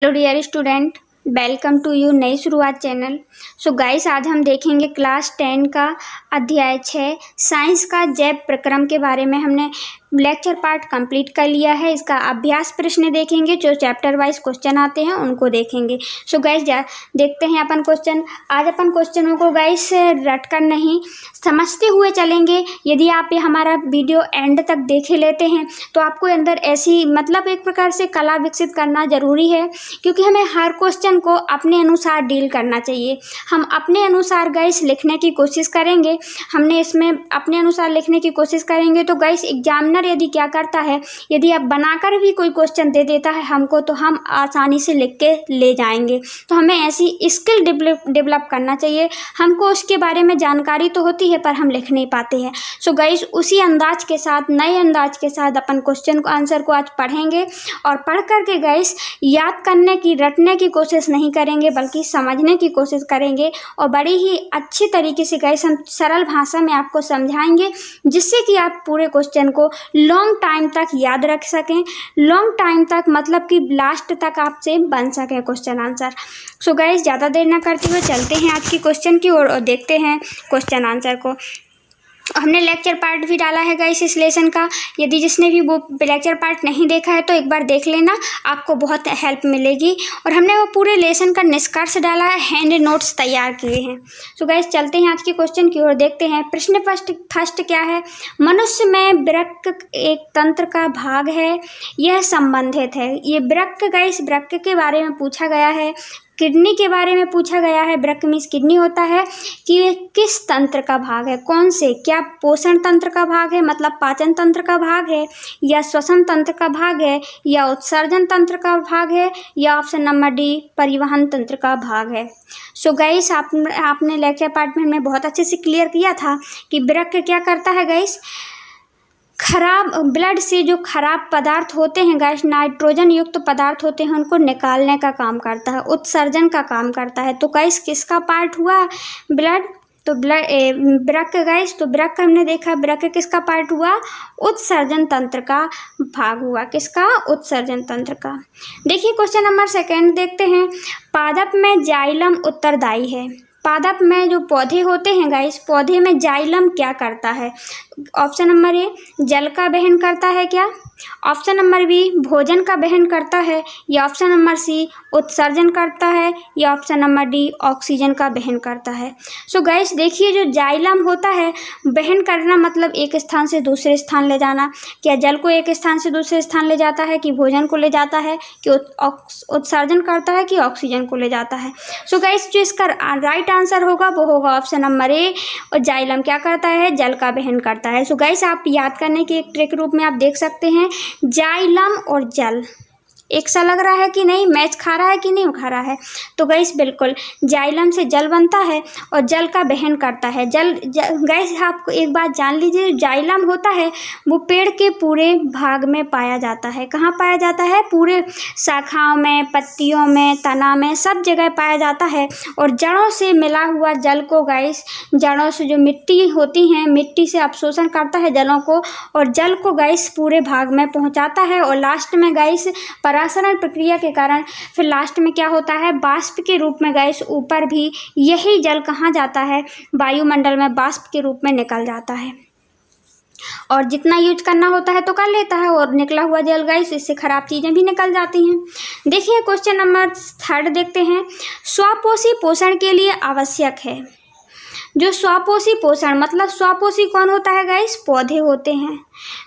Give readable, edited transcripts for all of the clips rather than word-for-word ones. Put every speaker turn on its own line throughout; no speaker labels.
Hello dear student, welcome to you Nai Shuruaat channel. So guys, आज हम देखेंगे क्लास 10 का अध्याय 6 साइंस का जैव प्रक्रम के बारे में। हमने लेक्चर पार्ट कंप्लीट कर लिया है। इसका अभ्यास प्रश्न देखेंगे, जो चैप्टर वाइज क्वेश्चन आते हैं उनको देखेंगे। सो गाइस, देखते हैं अपन क्वेश्चन। आज अपन क्वेश्चनों को गाइस रट कर नहीं, समझते हुए चलेंगे। यदि आप ये हमारा वीडियो एंड तक देखे लेते हैं तो आपको अंदर ऐसी एक प्रकार से कला विकसित करना ज़रूरी है, क्योंकि हमें हर क्वेश्चन को अपने अनुसार डील करना चाहिए। हम अपने अनुसार गाइस लिखने की कोशिश करेंगे। हमने इसमें अपने अनुसार लिखने की कोशिश करेंगे तो गाइस एग्जामिनर यदि क्या करता है, यदि आप बनाकर भी कोई क्वेश्चन दे देता है हमको, तो हम आसानी से लिख के ले जाएंगे। तो हमें ऐसी स्किल डेवलप करना चाहिए। हमको उसके बारे में जानकारी तो होती है पर हम लिख नहीं पाते हैं। सो गाइस, उसी अंदाज के साथ, नए अंदाज के साथ अपन क्वेश्चन को, आंसर को आज पढ़ेंगे और पढ़ करके गाइस याद करने की, रटने की कोशिश नहीं करेंगे, बल्कि समझने की कोशिश करेंगे। और बड़ी ही अच्छी तरीके से गाइस हम सरल भाषा में आपको समझाएंगे, जिससे कि आप पूरे क्वेश्चन को लॉन्ग टाइम तक याद रख सकें। लॉन्ग टाइम तक मतलब कि लास्ट तक आपसे बन सके क्वेश्चन आंसर। सो गाइस, ज़्यादा देर ना करते हुए चलते हैं आज की क्वेश्चन की ओर और देखते हैं क्वेश्चन आंसर को। हमने लेक्चर पार्ट भी डाला है गाइस इस लेसन का। यदि जिसने भी वो लेक्चर पार्ट नहीं देखा है तो एक बार देख लेना, आपको बहुत हेल्प मिलेगी। और हमने वो पूरे लेसन का निष्कर्ष डाला है, हैंड नोट्स तैयार किए हैं। सो गाइस, चलते हैं आज के क्वेश्चन की ओर, देखते हैं। प्रश्न फर्स्ट क्या है? मनुष्य में वृक्क एक तंत्र का भाग है, यह संबंधित है। ये वृक्क गाइस, वृक्क के बारे में पूछा गया है। किडनी के बारे में पूछा गया है। वृक्क मीन्स किडनी होता है कि ये किस तंत्र का भाग है, कौन से, क्या पोषण तंत्र का भाग है मतलब पाचन तंत्र का भाग है, या श्वसन तंत्र का भाग है, या उत्सर्जन तंत्र का भाग है, या ऑप्शन नंबर डी परिवहन तंत्र का भाग है। सो गाइस, आपने लेक्चर पार्ट में हमने बहुत अच्छे से क्लियर किया था कि वृक्क क्या करता है गाइस, खराब ब्लड से जो खराब पदार्थ होते हैं गाइस, नाइट्रोजन युक्त पदार्थ होते हैं, उनको निकालने का काम करता है, उत्सर्जन का काम करता है। तो गाइस किसका पार्ट हुआ? ब्लड। तो वृक्क गाइस, तो वृक्क हमने देखा, वृक्क किसका पार्ट हुआ? उत्सर्जन तंत्र का भाग हुआ। किसका? उत्सर्जन तंत्र का। देखिए क्वेश्चन नंबर 2 देखते हैं। पादप में जाइलम उत्तरदायी है। पादप में जो पौधे होते हैं गाइस, पौधे में जाइलम क्या करता है? ऑप्शन नंबर ए जल का वहन करता है क्या? ऑप्शन नंबर बी भोजन का वहन करता है, या ऑप्शन नंबर सी उत्सर्जन करता है, या ऑप्शन नंबर डी ऑक्सीजन का वहन करता है। सो गाइस देखिए, जो जाइलम होता है, वहन करना मतलब एक स्थान से दूसरे स्थान ले जाना। क्या जल को एक स्थान से दूसरे स्थान ले जाता है, कि भोजन को ले जाता है, कि उत्सर्जन करता है, कि ऑक्सीजन को ले जाता है? सो गाइस, जो इसका राइट आंसर होगा वो होगा ऑप्शन नंबर ए। और जाइलम क्या करता है? जल का वहन करता है। सो गाइस, आप याद करने की एक ट्रिक रूप में आप देख सकते हैं, जाइलम और जल एक सा लग रहा है कि नहीं, मैच खा रहा है कि नहीं खा रहा है? तो गाइस बिल्कुल, जाइलम से जल बनता है और जल का वहन करता है। गाइस आपको एक बात जान लीजिए, जाइलम होता है वो पेड़ के पूरे भाग में पाया जाता है। कहाँ पाया जाता है? पूरे शाखाओं में, पत्तियों में, तना में, सब जगह पाया जाता है। और जड़ों से मिला हुआ जल को गाइस, जड़ों से जो मिट्टी होती हैं, मिट्टी से अवशोषण करता है जलों को, और जल को गाइस पूरे भाग में पहुँचाता है। और लास्ट में गाइस परासरण प्रक्रिया के कारण फिर लास्ट में क्या होता है? वाष्प के रूप में गाइस ऊपर भी यही जल कहाँ जाता है? वायुमंडल में वाष्प के रूप में निकल जाता है। और जितना यूज करना होता है तो कर लेता है, और निकला हुआ जल गाइस, इससे खराब चीज़ें भी निकल जाती हैं। देखिए क्वेश्चन नंबर 3 देखते हैं। स्वपोषी पोषण के लिए आवश्यक है। जो स्वपोषी पोषण मतलब स्वपोषी कौन होता है गाइस? पौधे होते हैं।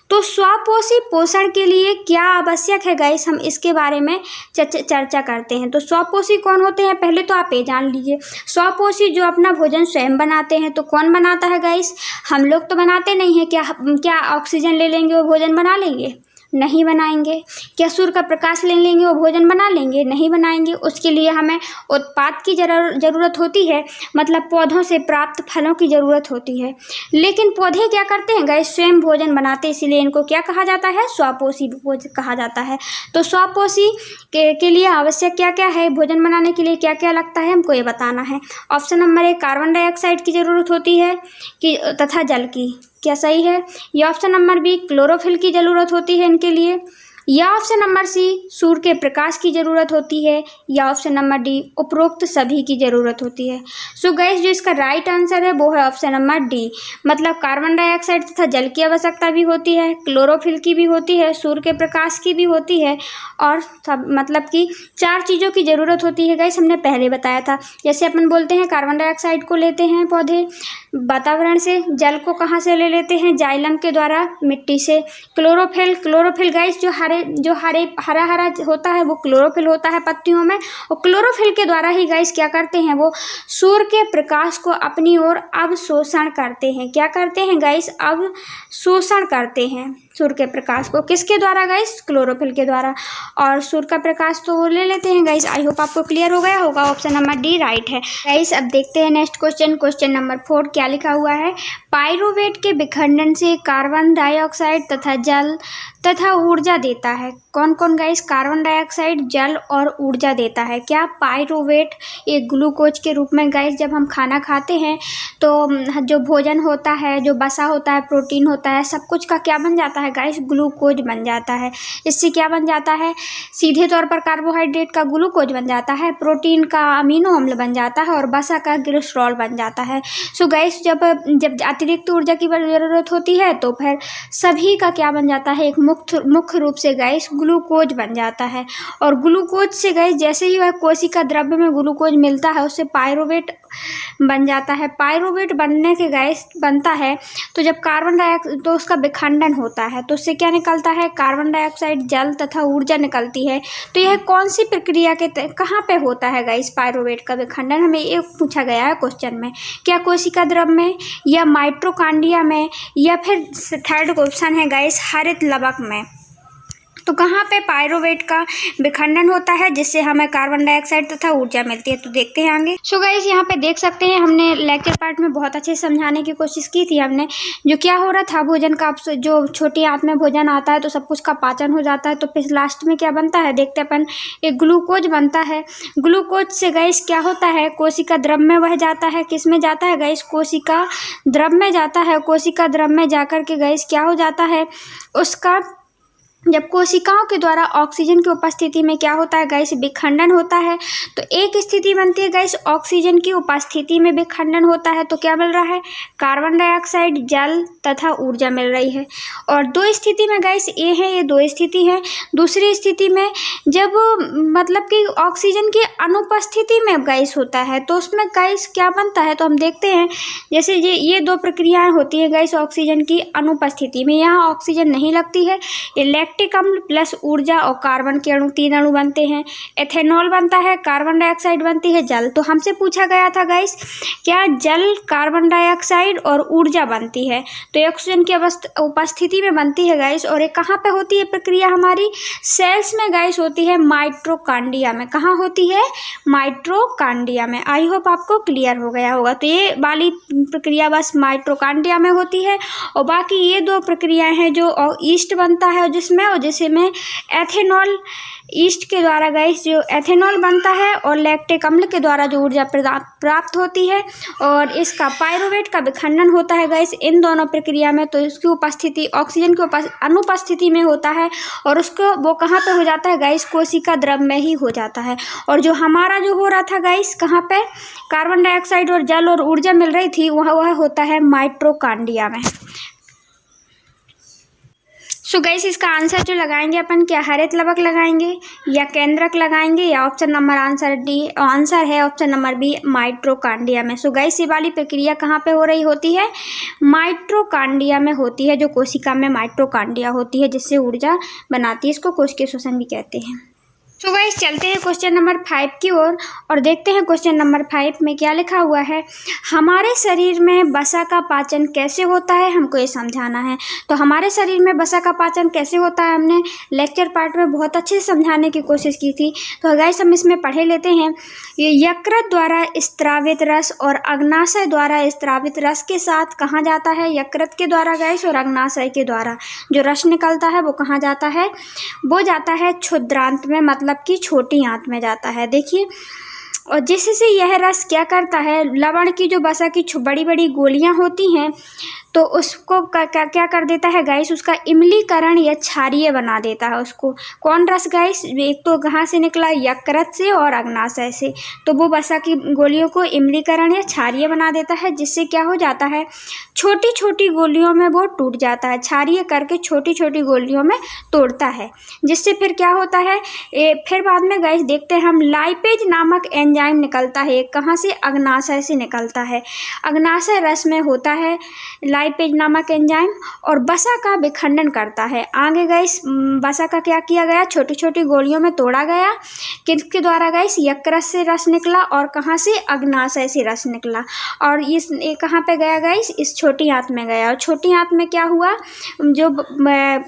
तो स्वपोषी पोषण के लिए क्या आवश्यक है गाइस, हम इसके बारे में चर्चा करते हैं। तो स्वपोषी कौन होते हैं, पहले तो आप ये जान लीजिए। स्वपोषी जो अपना भोजन स्वयं बनाते हैं। तो कौन बनाता है गाइस? हम लोग तो बनाते नहीं हैं। क्या ऑक्सीजन ले लेंगे वो भोजन बना लेंगे? नहीं बनाएंगे। क्या सूर्य का प्रकाश ले लेंगे वो भोजन बना लेंगे? नहीं बनाएंगे। उसके लिए हमें उत्पाद की ज़रूरत होती है, मतलब पौधों से प्राप्त फलों की ज़रूरत होती है। लेकिन पौधे क्या करते हैं गाइस? स्वयं भोजन बनाते हैं, इसीलिए इनको क्या कहा जाता है? स्वपोषी कहा जाता है। तो स्वपोषी के लिए आवश्यक क्या क्या है, भोजन बनाने के लिए क्या क्या लगता है, हमको ये बताना है। Option number A carbon dioxide की ज़रूरत होती है कि तथा जल की। क्या सही है? ये ऑप्शन नंबर बी क्लोरोफिल की ज़रूरत होती है इनके लिए। या ऑप्शन नंबर सी सूर्य के प्रकाश की ज़रूरत होती है, या ऑप्शन नंबर डी उपरोक्त सभी की ज़रूरत होती है। सो गाइस जो इसका राइट आंसर है वो है ऑप्शन नंबर डी, मतलब कार्बन डाइऑक्साइड तथा जल की आवश्यकता भी होती है, क्लोरोफिल की भी होती है, सूर्य के प्रकाश की भी होती है, और सब मतलब कि 4 चीज़ों की ज़रूरत होती है गाइस, हमने पहले बताया था। जैसे अपन बोलते हैं कार्बन डाइऑक्साइड को लेते हैं पौधे वातावरण से, जल को कहाँ से ले लेते हैं, जाइलम के द्वारा मिट्टी से, क्लोरोफिल गाइस जो हरा हरा होता है वो क्लोरोफिल होता है पत्तियों में, और क्लोरोफिल के द्वारा ही गाइस क्या करते हैं, वो सूर्य के प्रकाश को अपनी ओर अवशोषण करते हैं। क्या करते हैं गाइस, अवशोषण करते हैं सूर्य के प्रकाश को, किसके द्वारा गाइस, क्लोरोफिल के द्वारा। और सूर्य का प्रकाश तो वो ले लेते हैं गाइस। आई होप आपको क्लियर हो गया होगा, ऑप्शन नंबर डी राइट है गाइस। अब देखते हैं नेक्स्ट क्वेश्चन नंबर 4 क्या लिखा हुआ है। पाइरूवेट के विखंडन से कार्बन डाइऑक्साइड तथा जल तथा ऊर्जा देता है। कौन कौन गाइस कार्बन डाइऑक्साइड, जल और ऊर्जा देता है? क्या पाइरूवेट एक ग्लूकोज के रूप में गाइस जब हम खाना खाते हैं तो जो भोजन होता है, जो बसा होता है, प्रोटीन होता है, सब कुछ का क्या बन जाता है गाइस, ग्लूकोज बन जाता है। इससे क्या बन जाता है, सीधे तौर पर कार्बोहाइड्रेट का ग्लूकोज बन जाता है, प्रोटीन का अमीनो अम्ल बन जाता है, और बसा का ग्लिसरॉल बन जाता है। सो गाइस जब अतिरिक्त ऊर्जा की ज़रूरत होती है तो फिर सभी का क्या बन जाता है, एक मुख्य रूप से गाइस ग्लूकोज बन जाता है। और ग्लूकोज से गाइस जैसे ही वह कोशिका द्रव्य में ग्लूकोज मिलता है उससे पाइरूवेट बन जाता है। पाइरूवेट बनने के गाइस बनता है तो जब कार्बन डाइऑक्साइड तो उसका विखंडन होता है तो उससे क्या निकलता है, कार्बन डाइऑक्साइड, जल तथा ऊर्जा निकलती है। तो यह कौन सी प्रक्रिया के कहाँ पे होता है गाइस पाइरूवेट का विखंडन, हमें ये पूछा गया है क्वेश्चन में। क्या कोशिका द्रव्य में, या माइटोकॉन्ड्रिया में, या फिर थर्ड ऑप्शन है गाइस हरित लवक में। तो कहाँ पे पाइरूवेट का विखंडन होता है जिससे हमें कार्बन डाइऑक्साइड तथा ऊर्जा मिलती है, तो देखते हैं आगे। सो गाइस यहाँ पे देख सकते हैं हमने लेक्चर पार्ट में बहुत अच्छे से समझाने की कोशिश की थी हमने। जो क्या हो रहा था, भोजन का जो छोटी आंत में भोजन आता है तो सब कुछ का पाचन हो जाता है, तो फिर लास्ट में क्या बनता है देखते अपन, एक ग्लूकोज बनता है। ग्लूकोज से गाइस क्या होता है, कोशिका द्रव्य में वह जाता है, किस में जाता है गाइस, कोशिका द्रव्य में जाता है। कोशिका द्रव्य में जाकर के गाइस क्या हो जाता है, उसका जब कोशिकाओं के द्वारा ऑक्सीजन की उपस्थिति में क्या होता है गाइस, विखंडन होता है। तो एक स्थिति बनती है गाइस ऑक्सीजन की उपस्थिति में विखंडन होता है, तो क्या मिल रहा है, कार्बन डाइऑक्साइड, जल तथा ऊर्जा मिल रही है। और दो स्थिति में गाइस ये है, ये दो स्थिति है। दूसरी स्थिति में जब मतलब कि ऑक्सीजन की अनुपस्थिति में गाइस होता है तो उसमें गाइस क्या बनता है, तो हम देखते हैं जैसे ये दो प्रक्रियाएं होती है गाइस ऑक्सीजन की अनुपस्थिति में। यहाँ ऑक्सीजन नहीं लगती है, लैक्टिक अम्ल प्लस ऊर्जा और कार्बन के अणु, 3 अणु बनते हैं। एथेनॉल बनता है, कार्बन डाइऑक्साइड बनती है, जल। तो हमसे पूछा गया था गाइस क्या जल, कार्बन डाइऑक्साइड और ऊर्जा बनती है, तो ऑक्सीजन की उपस्थिति में बनती है गाइस। और ये कहाँ पे होती है प्रक्रिया, हमारी सेल्स में गाइस होती है, माइटोकॉन्ड्रिया में। कहाँ होती है, माइटोकॉन्ड्रिया में। आई होप आपको क्लियर हो गया होगा। तो ये वाली प्रक्रिया बस माइटोकॉन्ड्रिया में होती है, और बाकी ये दो प्रक्रियाएं हैं जो ईस्ट बनता है जिसमें एथेनॉल, ईस्ट के द्वारा गाइस जो एथेनॉल बनता है, और लैक्टिक अम्ल के द्वारा जो ऊर्जा प्राप्त होती है, और इसका पाइरूवेट का विखंडन होता है गाइस इन दोनों प्रक्रिया में। तो इसकी उपस्थिति ऑक्सीजन की अनुपस्थिति में होता है, और उसको वो कहाँ पे हो जाता है गाइस, कोशिका द्रव्य में ही हो जाता है। और जो हमारा जो हो रहा था गाइस कहाँ पे, कार्बन डाइऑक्साइड और जल और ऊर्जा मिल रही थी, वह होता है माइटोकॉन्ड्रिया में। सो गाइस इसका आंसर जो लगाएंगे अपन, क्या हरित लवक लगाएंगे या केंद्रक लगाएंगे, या ऑप्शन नंबर आंसर है ऑप्शन नंबर बी, माइटोकॉन्ड्रिया में। सो गाइस ये वाली प्रक्रिया कहाँ पे हो रही होती है, माइटोकॉन्ड्रिया में होती है। जो कोशिका में माइटोकॉन्ड्रिया होती है जिससे ऊर्जा बनाती है, इसको कोशिकीय श्वसन भी कहते हैं। सो गाइस चलते हैं क्वेश्चन नंबर 5 की ओर और देखते हैं क्वेश्चन नंबर 5 में क्या लिखा हुआ है। हमारे शरीर में वसा का पाचन कैसे होता है, हमको ये समझाना है। तो हमारे शरीर में वसा का पाचन कैसे होता है हमने लेक्चर पार्ट में बहुत अच्छे से समझाने की कोशिश की थी। तो गाइस हम इसमें पढ़े लेते हैं। ये यकृत द्वारा स्त्रावित रस और अग्नाशय द्वारा स्त्रावित रस के साथ कहाँ जाता है, यकृत के द्वारा गाइस और अग्नाशय के द्वारा जो रस निकलता है वो कहाँ जाता है, वो जाता है क्षुद्रांत में, मतलब कि छोटी आंत में जाता है। देखिए और जिससे यह रस क्या करता है, लवण की जो वसा की बड़ी बड़ी गोलियां होती हैं तो उसको क्या कर देता है गाइस, उसका इमलीकरण या क्षारीय बना देता है उसको। कौन रस गाइस, एक तो कहाँ से निकला, यकृत से और अग्नाशय से। तो वो वसा की गोलियों को इमलीकरण या क्षारीय बना देता है, जिससे क्या हो जाता है, छोटी छोटी गोलियों में वो टूट जाता है, क्षारीय करके छोटी छोटी गोलियों में तोड़ता है, जिससे फिर क्या होता है, फिर बाद में गाइस देखते हैं हम, लाइपेज नामक एंजाइम निकलता है। कहाँ से, अग्नाशय से निकलता है। अग्नाशय रस में होता है लाइपेज नामक एंजाइम और वसा का विखंडन करता है। आगे गाइस वसा का क्या किया गया, छोटी छोटी गोलियों में तोड़ा गया। किसके द्वारा गाइस, यकृत से रस निकला और कहाँ से, अग्नाशय से रस निकला। और इस कहाँ पे गया गाइस, इस छोटी आंत में गया। और छोटी आंत में क्या हुआ, जो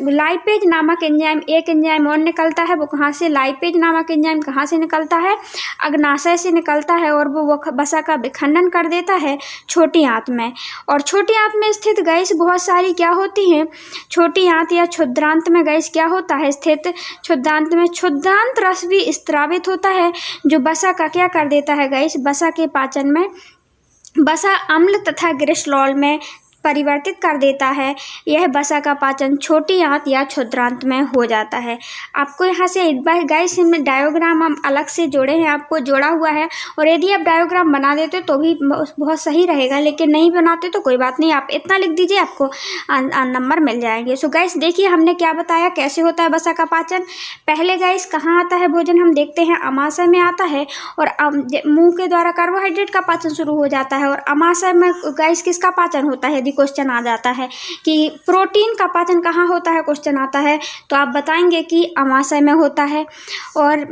लाइपेज नामक एंजाइम, एक एंजाइम और निकलता है, वो कहाँ से, लाइपेज नामक एंजाइम कहाँ से निकलता है, अग्नाशय से निकलता है और वो वसा का विखंडन कर देता है छोटी आंत में। और छोटी आंत में स्थित गाइस बहुत सारी क्या होती हैं, छोटी आंत या क्षुद्रांत में गाइस क्या होता है स्थित, क्षुद्रांत में क्षुद्रांत रस भी स्त्रावित होता है, जो वसा का क्या कर देता है गाइस, वसा के पाचन में वसा अम्ल तथा ग्लिसरॉल में परिवर्तित कर देता है। यह वसा का पाचन छोटी आंत या क्षुद्रांत में हो जाता है। आपको यहाँ से गाइस डायोग्राम हम अलग से जोड़े हैं, आपको जोड़ा हुआ है, और यदि आप डायोग्राम बना देते तो भी बहुत सही रहेगा, लेकिन नहीं बनाते तो कोई बात नहीं, आप इतना लिख दीजिए, आपको नंबर मिल जाएंगे। सो गाइस देखिए हमने क्या बताया, कैसे होता है वसा का पाचन। पहले गाइस कहाँ आता है भोजन, हम देखते हैं अमाशय में आता है, और मुंह के द्वारा कार्बोहाइड्रेट का पाचन शुरू हो जाता है। और अमाशय में गाइस किसका पाचन होता है, क्वेश्चन आ जाता है कि प्रोटीन का पाचन कहाँ होता है, क्वेश्चन आता है, तो आप बताएंगे कि अमाशय में होता है। और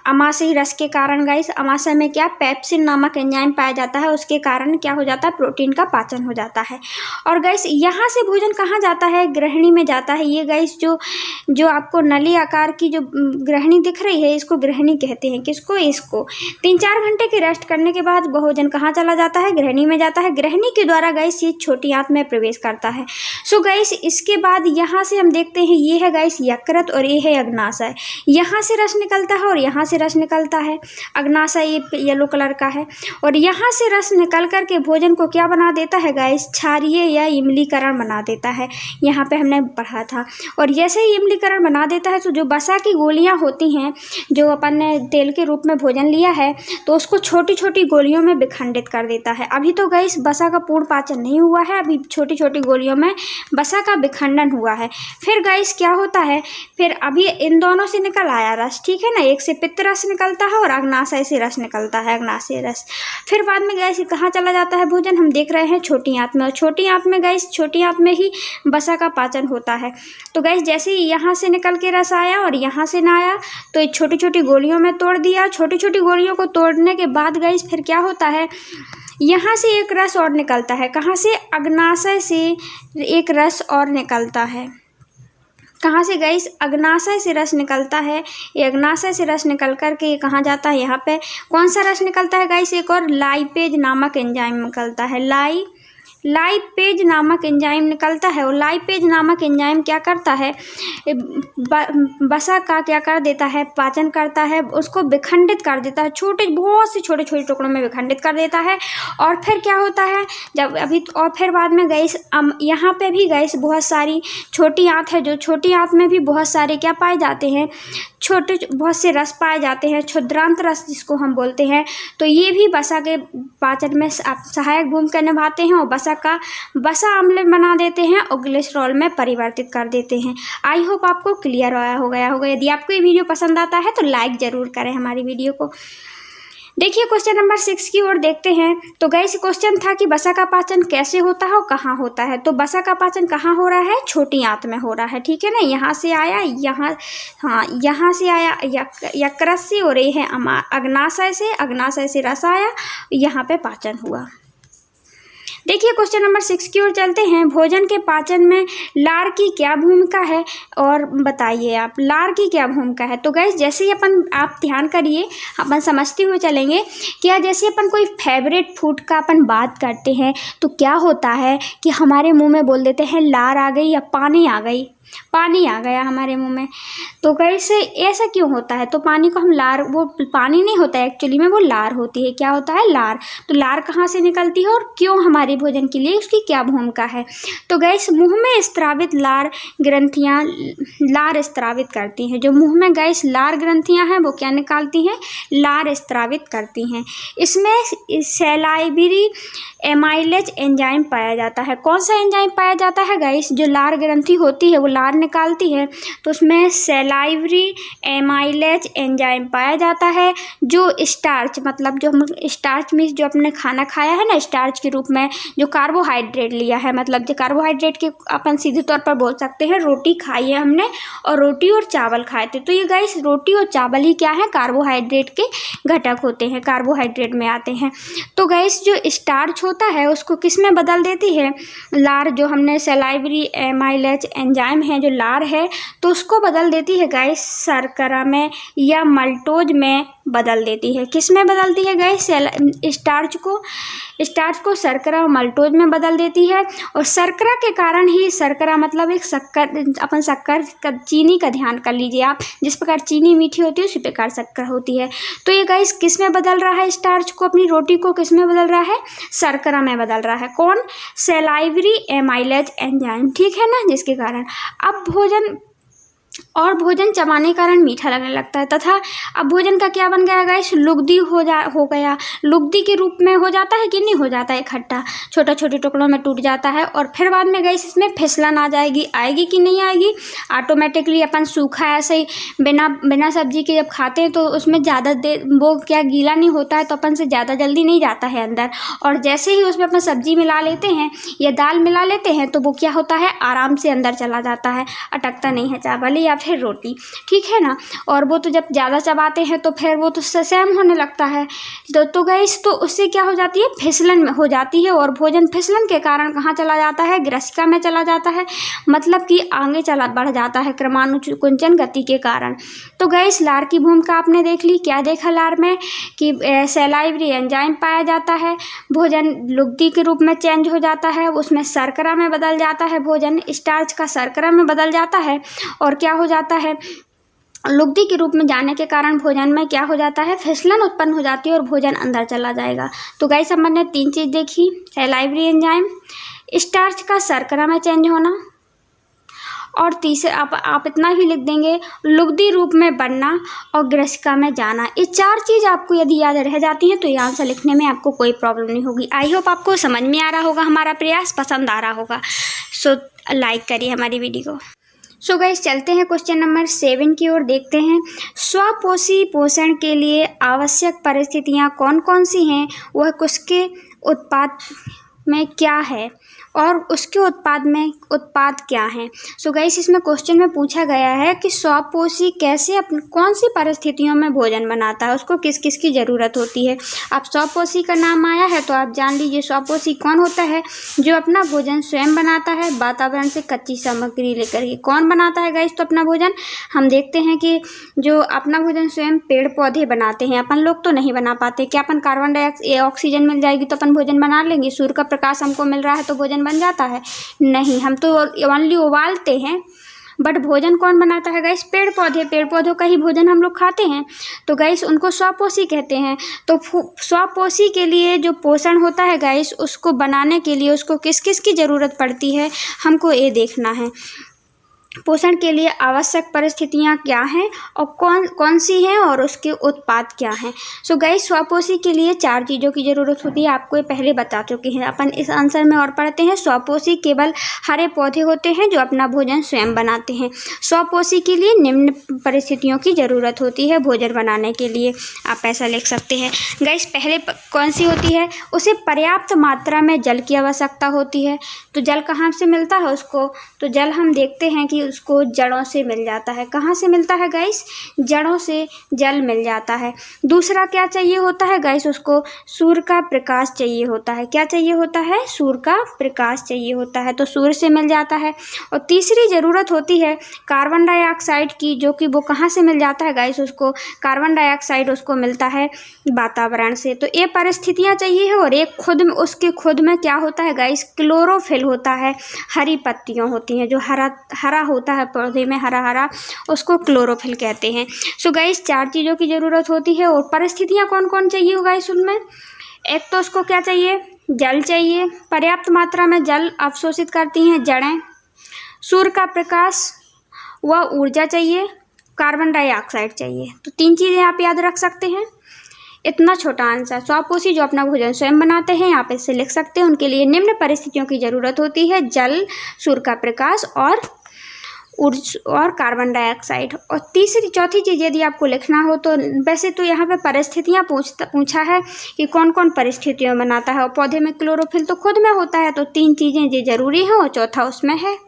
अमाशयी रस के कारण गाइस अमाशय में क्या, पेप्सिन नामक एंजाइम पाया जाता है, उसके कारण क्या हो जाता है, प्रोटीन का पाचन हो जाता है। और गाइस यहाँ से भोजन कहाँ जाता है, ग्रहणी में जाता है। ये गाइस जो आपको नली आकार की जो ग्रहणी दिख रही है, इसको ग्रहणी कहते हैं। किसको, इसको। 3-4 घंटे की रेस्ट करने के बाद भोजन कहाँ चला जाता है, ग्रहणी में जाता है। ग्रहणी के द्वारा गाइस ये छोटी आंत में प्रवेश करता है। सो गाइस इसके बाद यहाँ से हम देखते हैं, ये है गाइस यकृत और ये है अग्नाशय। यहाँ से रस निकलता है और यहाँ से रस निकलता है। अग्नाशय ये येलो कलर का है, और यहाँ से रस निकल कर के भोजन को क्या बना देता है गाइस, क्षारीय या इमलीकरण बना देता है। यहाँ पे हमने पढ़ा था। और जैसे ही इमलीकरण बना देता है तो जो वसा की गोलियाँ होती हैं, जो अपन ने तेल के रूप में भोजन लिया है, तो उसको छोटी छोटी गोलियों में विखंडित कर देता है। अभी तो गाइस वसा का पूर्ण पाचन नहीं हुआ है, अभी छोटी छोटी गोलियों में वसा का विखंडन हुआ है। फिर गाइस क्या होता है, फिर अभी इन दोनों से निकल आया रस, ठीक है ना, एक से पित्त रस निकलता है और अग्नाशय से रस निकलता है, अग्नाशय रस। फिर बाद में गाइस कहाँ चला जाता है भोजन, हम देख रहे हैं छोटी आंत में। और छोटी आंत में गाइस, छोटी आंत में ही वसा का पाचन होता है। तो गाइस जैसे ही यहाँ से निकल के रस आया और यहाँ से ना आया, तो छोटी छोटी गोलियों में तोड़ दिया। छोटी छोटी गोलियों को तोड़ने के बाद गाइस फिर क्या होता है, यहाँ से एक रस और निकलता है। कहाँ से, अग्नाशय से एक रस और निकलता है। कहाँ से गाइस, अग्नाशय से रस निकलता है। ये अग्नाशय से रस निकल कर के ये कहाँ जाता है, यहाँ पे कौन सा रस निकलता है गाइस, एक और लाइपेज नामक एंजाइम निकलता है। लाइपेज नामक एंजाइम निकलता है। और लाइपेज नामक एंजाइम क्या करता है, वसा का क्या कर देता है, पाचन करता है, उसको विखंडित कर देता है, बहुत से छोटे छोटे टुकड़ों में विखंडित कर देता है। और फिर क्या होता है, जब अभी और फिर बाद में गाइस यहाँ पे भी गाइस बहुत सारी छोटी आंत है, जो छोटी आंत में भी बहुत सारे क्या पाए जाते हैं, छोटे बहुत से रस पाए जाते हैं, क्षुद्रांत रस जिसको हम बोलते हैं। तो ये भी वसा के पाचन में सहायक भूमिका निभाते हैं और वसा अम्ल बना देते हैं और ग्लिसरॉल में परिवर्तित कर देते हैं। आई होप आपको क्लियर हो गया होगा। यदि आपको ये वीडियो पसंद आता है तो लाइक ज़रूर करें हमारी वीडियो को। देखिए क्वेश्चन नंबर 6 की ओर देखते हैं। तो गाइस क्वेश्चन था कि वसा का पाचन कैसे होता है और कहाँ होता है। तो वसा का पाचन कहाँ हो रहा है, छोटी आंत में हो रहा है, ठीक है ना। यहाँ से आया, यहाँ से आया यकृत से, और ये है अग्नाशय से रस आया, यहाँ पे पाचन हुआ। देखिए क्वेश्चन नंबर 6 की ओर चलते हैं। भोजन के पाचन में लार की क्या भूमिका है, और बताइए आप लार की क्या भूमिका है। तो गाइस जैसे ही आप ध्यान करिए, अपन समझते हुए चलेंगे। क्या जैसे अपन कोई फेवरेट फूड का अपन बात करते हैं तो क्या होता है कि हमारे मुंह में बोल देते हैं लार आ गई या पानी आ गई, पानी आ गया हमारे मुंह में। तो गाइस ऐसा क्यों होता है? तो पानी को हम लार, वो पानी नहीं होता है एक्चुअली में, वो लार होती है। क्या होता है? लार। तो लार कहाँ से निकलती है और क्यों हमारे भोजन के लिए उसकी क्या भूमिका है? तो गाइस मुंह में स्त्रावित लार ग्रंथियां लार स्त्रावित करती हैं। जो मुंह में गाइस लार ग्रंथियां हैं वो क्या निकालती हैं? लार स्त्रावित करती हैं। इसमें सैलाइवरी एमाइलेज एंजाइम पाया जाता है। कौन सा एंजाइम पाया जाता है गाइस? जो लार ग्रंथि होती है वो लार निकालती है, तो उसमें सैलाइवरी एमाइलेज एंजाइम पाया जाता है। जो स्टार्च, मतलब जो हम स्टार्च में जो अपने खाना खाया है ना, स्टार्च के रूप में जो कार्बोहाइड्रेट लिया है, मतलब जो कार्बोहाइड्रेट के अपन सीधे तौर पर बोल सकते हैं रोटी खाई है हमने, और रोटी और चावल खाए थे। तो ये गाइस रोटी और चावल ही क्या है? कार्बोहाइड्रेट के घटक होते हैं, कार्बोहाइड्रेट में आते हैं। तो गाइस जो स्टार्च होता है उसको किस में बदल देती है? लार, जो हमने सैलाइवरी एमाइलेज एंजाइम है जो लार है, तो उसको बदल देती है गाइस शर्करा में या मल्टोज में बदल देती है। किस में बदलती है गाइस? स्टार्च को शर्करा और मल्टोज में बदल देती है। और शर्करा के कारण ही, शर्करा मतलब एक शक्कर, अपन शक्कर का, चीनी का ध्यान कर लीजिए आप, जिस प्रकार चीनी मीठी होती है उसी प्रकार शक्कर होती है। तो ये गाइस किस में बदल रहा है? स्टार्च को, अपनी रोटी को किस में बदल रहा है? शर्करा में बदल रहा है। कौन? सैलाइवरी एमाइलेज एंजाइम, ठीक है ना, जिसके कारण अब भोजन चबाने के कारण मीठा लगने लगता है। तथा अब भोजन का क्या बन गया गाइस? लुगदी हो गया। लुगदी के रूप में हो जाता है कि नहीं हो जाता है? इकट्ठा छोटे छोटे टुकड़ों में टूट जाता है, और फिर बाद में गाइस इसमें फिसलन आएगी कि नहीं आएगी? ऑटोमेटिकली अपन सूखा ऐसे ही बिना सब्जी के जब खाते हैं तो उसमें ज़्यादा देर वो क्या गीला नहीं होता है, तो अपन से ज़्यादा जल्दी नहीं जाता है अंदर। और जैसे ही उसमें अपन सब्जी मिला लेते हैं या दाल मिला लेते हैं तो वो क्या होता है? आराम से अंदर चला जाता है, अटकता नहीं है चावल या फिर रोटी, ठीक है ना। और वो तो जब ज़्यादा चबाते हैं तो फिर वो तो ससेम होने लगता है। तो गाइस तो उससे क्या हो जाती है? फिसलन हो जाती है, और भोजन फिसलन के कारण कहाँ चला जाता है? ग्रसिका में चला जाता है, मतलब कि आगे बढ़ जाता है क्रमानुकुंचन गति के कारण। तो गाइस लार की भूमिका आपने देख ली। क्या देखा लार में? कि सैलाइवरी एंजाइम पाया जाता है, भोजन लुगदी के रूप में चेंज हो जाता है, उसमें शर्करा में बदल जाता है, भोजन स्टार्च का शर्करा में बदल जाता है, और क्या हो जाता है? लुगदी के रूप में जाने के कारण भोजन में क्या हो जाता है? फिसलन उत्पन्न हो जाती है और भोजन अंदर चला जाएगा। तो गाइस अपन ने 3 चीज़ देखी, सैलाइवरी एंजाइम, स्टार्च का शर्करा में चेंज होना, और तीसरे आप इतना ही लिख देंगे, लुगदी रूप में बनना और ग्रसिका में जाना। ये 4 चीज़ आपको यदि याद रह जाती हैं तो ये आंसर लिखने में आपको कोई प्रॉब्लम नहीं होगी। आई होप आपको समझ में आ रहा होगा, हमारा प्रयास पसंद आ रहा होगा। सो लाइक करिए हमारी वीडियो को। सो गाइस चलते हैं क्वेश्चन नंबर 7 की ओर, देखते हैं स्वपोषी पोषण के लिए आवश्यक परिस्थितियां कौन कौन सी हैं, वह किसके उत्पाद में क्या है, और उसके उत्पाद क्या हैं। सो गाइस इसमें क्वेश्चन में पूछा गया है कि स्वपोषी कैसे कौन सी परिस्थितियों में भोजन बनाता है, उसको किस किस की ज़रूरत होती है। अब स्वपोषी का नाम आया है तो आप जान लीजिए स्वपोषी कौन होता है? जो अपना भोजन स्वयं बनाता है, वातावरण से कच्ची सामग्री लेकर के। कौन बनाता है गाइस तो अपना भोजन? हम देखते हैं कि जो अपना भोजन स्वयं पेड़ पौधे बनाते हैं, अपन लोग तो नहीं बना पाते। क्या अपन कार्बन डाइऑक्साइड ऑक्सीजन मिल जाएगी तो अपन भोजन बना लेंगे? सूर्य का प्रकाश हमको मिल रहा है तो भोजन बन जाता है? नहीं, हम तो ओनली उबालते हैं। बट भोजन कौन बनाता है गाइस? पेड़ पौधों का ही भोजन हम लोग खाते हैं, तो गाइस उनको स्वपोषी कहते हैं। तो स्वपोषी के लिए जो पोषण होता है गाइस, उसको बनाने के लिए उसको किस किस की ज़रूरत पड़ती है, हमको ये देखना है। पोषण के लिए आवश्यक परिस्थितियाँ क्या हैं और कौन सी हैं और उसके उत्पाद क्या हैं। सो गाइस स्वपोषी के लिए 4 चीज़ों की ज़रूरत होती है, आपको ये पहले बता चुके हैं। अपन इस आंसर में और पढ़ते हैं। स्वपोषी केवल हरे पौधे होते हैं जो अपना भोजन स्वयं बनाते हैं। स्वपोषी के लिए निम्न परिस्थितियों की ज़रूरत होती है भोजन बनाने के लिए, आप ऐसा लिख सकते हैं। गाइस पहले कौन सी होती है? उसे पर्याप्त मात्रा में जल की आवश्यकता होती है। तो जल कहाँ से मिलता है उसको? तो जल हम देखते हैं कि उसको जड़ों से मिल जाता है। कहाँ से मिलता है गाइस? जड़ों से जल मिल जाता है। दूसरा क्या चाहिए होता है गाइस? उसको सूर्य का प्रकाश चाहिए होता है। क्या चाहिए होता है? सूर्य का प्रकाश चाहिए होता है, तो सूर्य से मिल जाता है। और तीसरी ज़रूरत होती है कार्बन डाइऑक्साइड की, जो कि वो कहाँ से मिल जाता है गाइस? उसको कार्बन डाइऑक्साइड उसको मिलता है वातावरण से। तो ये परिस्थितियाँ चाहिए। और एक उसके खुद में क्या होता है गाइस? क्लोरोफिल होता है, हरी पत्तियाँ होती हैं जो हरा होता है पौधे में हरा हरा, उसको क्लोरोफिल कहते हैं। सो गाइस 4 चीज़ों की ज़रूरत होती है। और परिस्थितियाँ कौन कौन चाहिए गाइस उनमें? एक तो उसको क्या चाहिए, जल चाहिए, पर्याप्त मात्रा में जल अवशोषित करती हैं जड़ें, सूर्य का प्रकाश व ऊर्जा चाहिए, कार्बन डाइऑक्साइड चाहिए। तो 3 चीज़ें आप याद रख सकते हैं। इतना छोटा आंसर। स्वापोषी जो अपना भोजन स्वयं बनाते हैं, आप इससे लिख सकते हैं, उनके लिए निम्न परिस्थितियों की ज़रूरत होती है: जल, सूर्य का प्रकाश और कार्बन डाइऑक्साइड। और चौथी चीज़ यदि आपको लिखना हो तो वैसे तो यहाँ पे परिस्थितियाँ पूछा है कि कौन कौन परिस्थितियों में बनाता है, और पौधे में क्लोरोफिल तो खुद में होता है, तो 3 चीज़ें ये जरूरी हैं और चौथा उसमें है।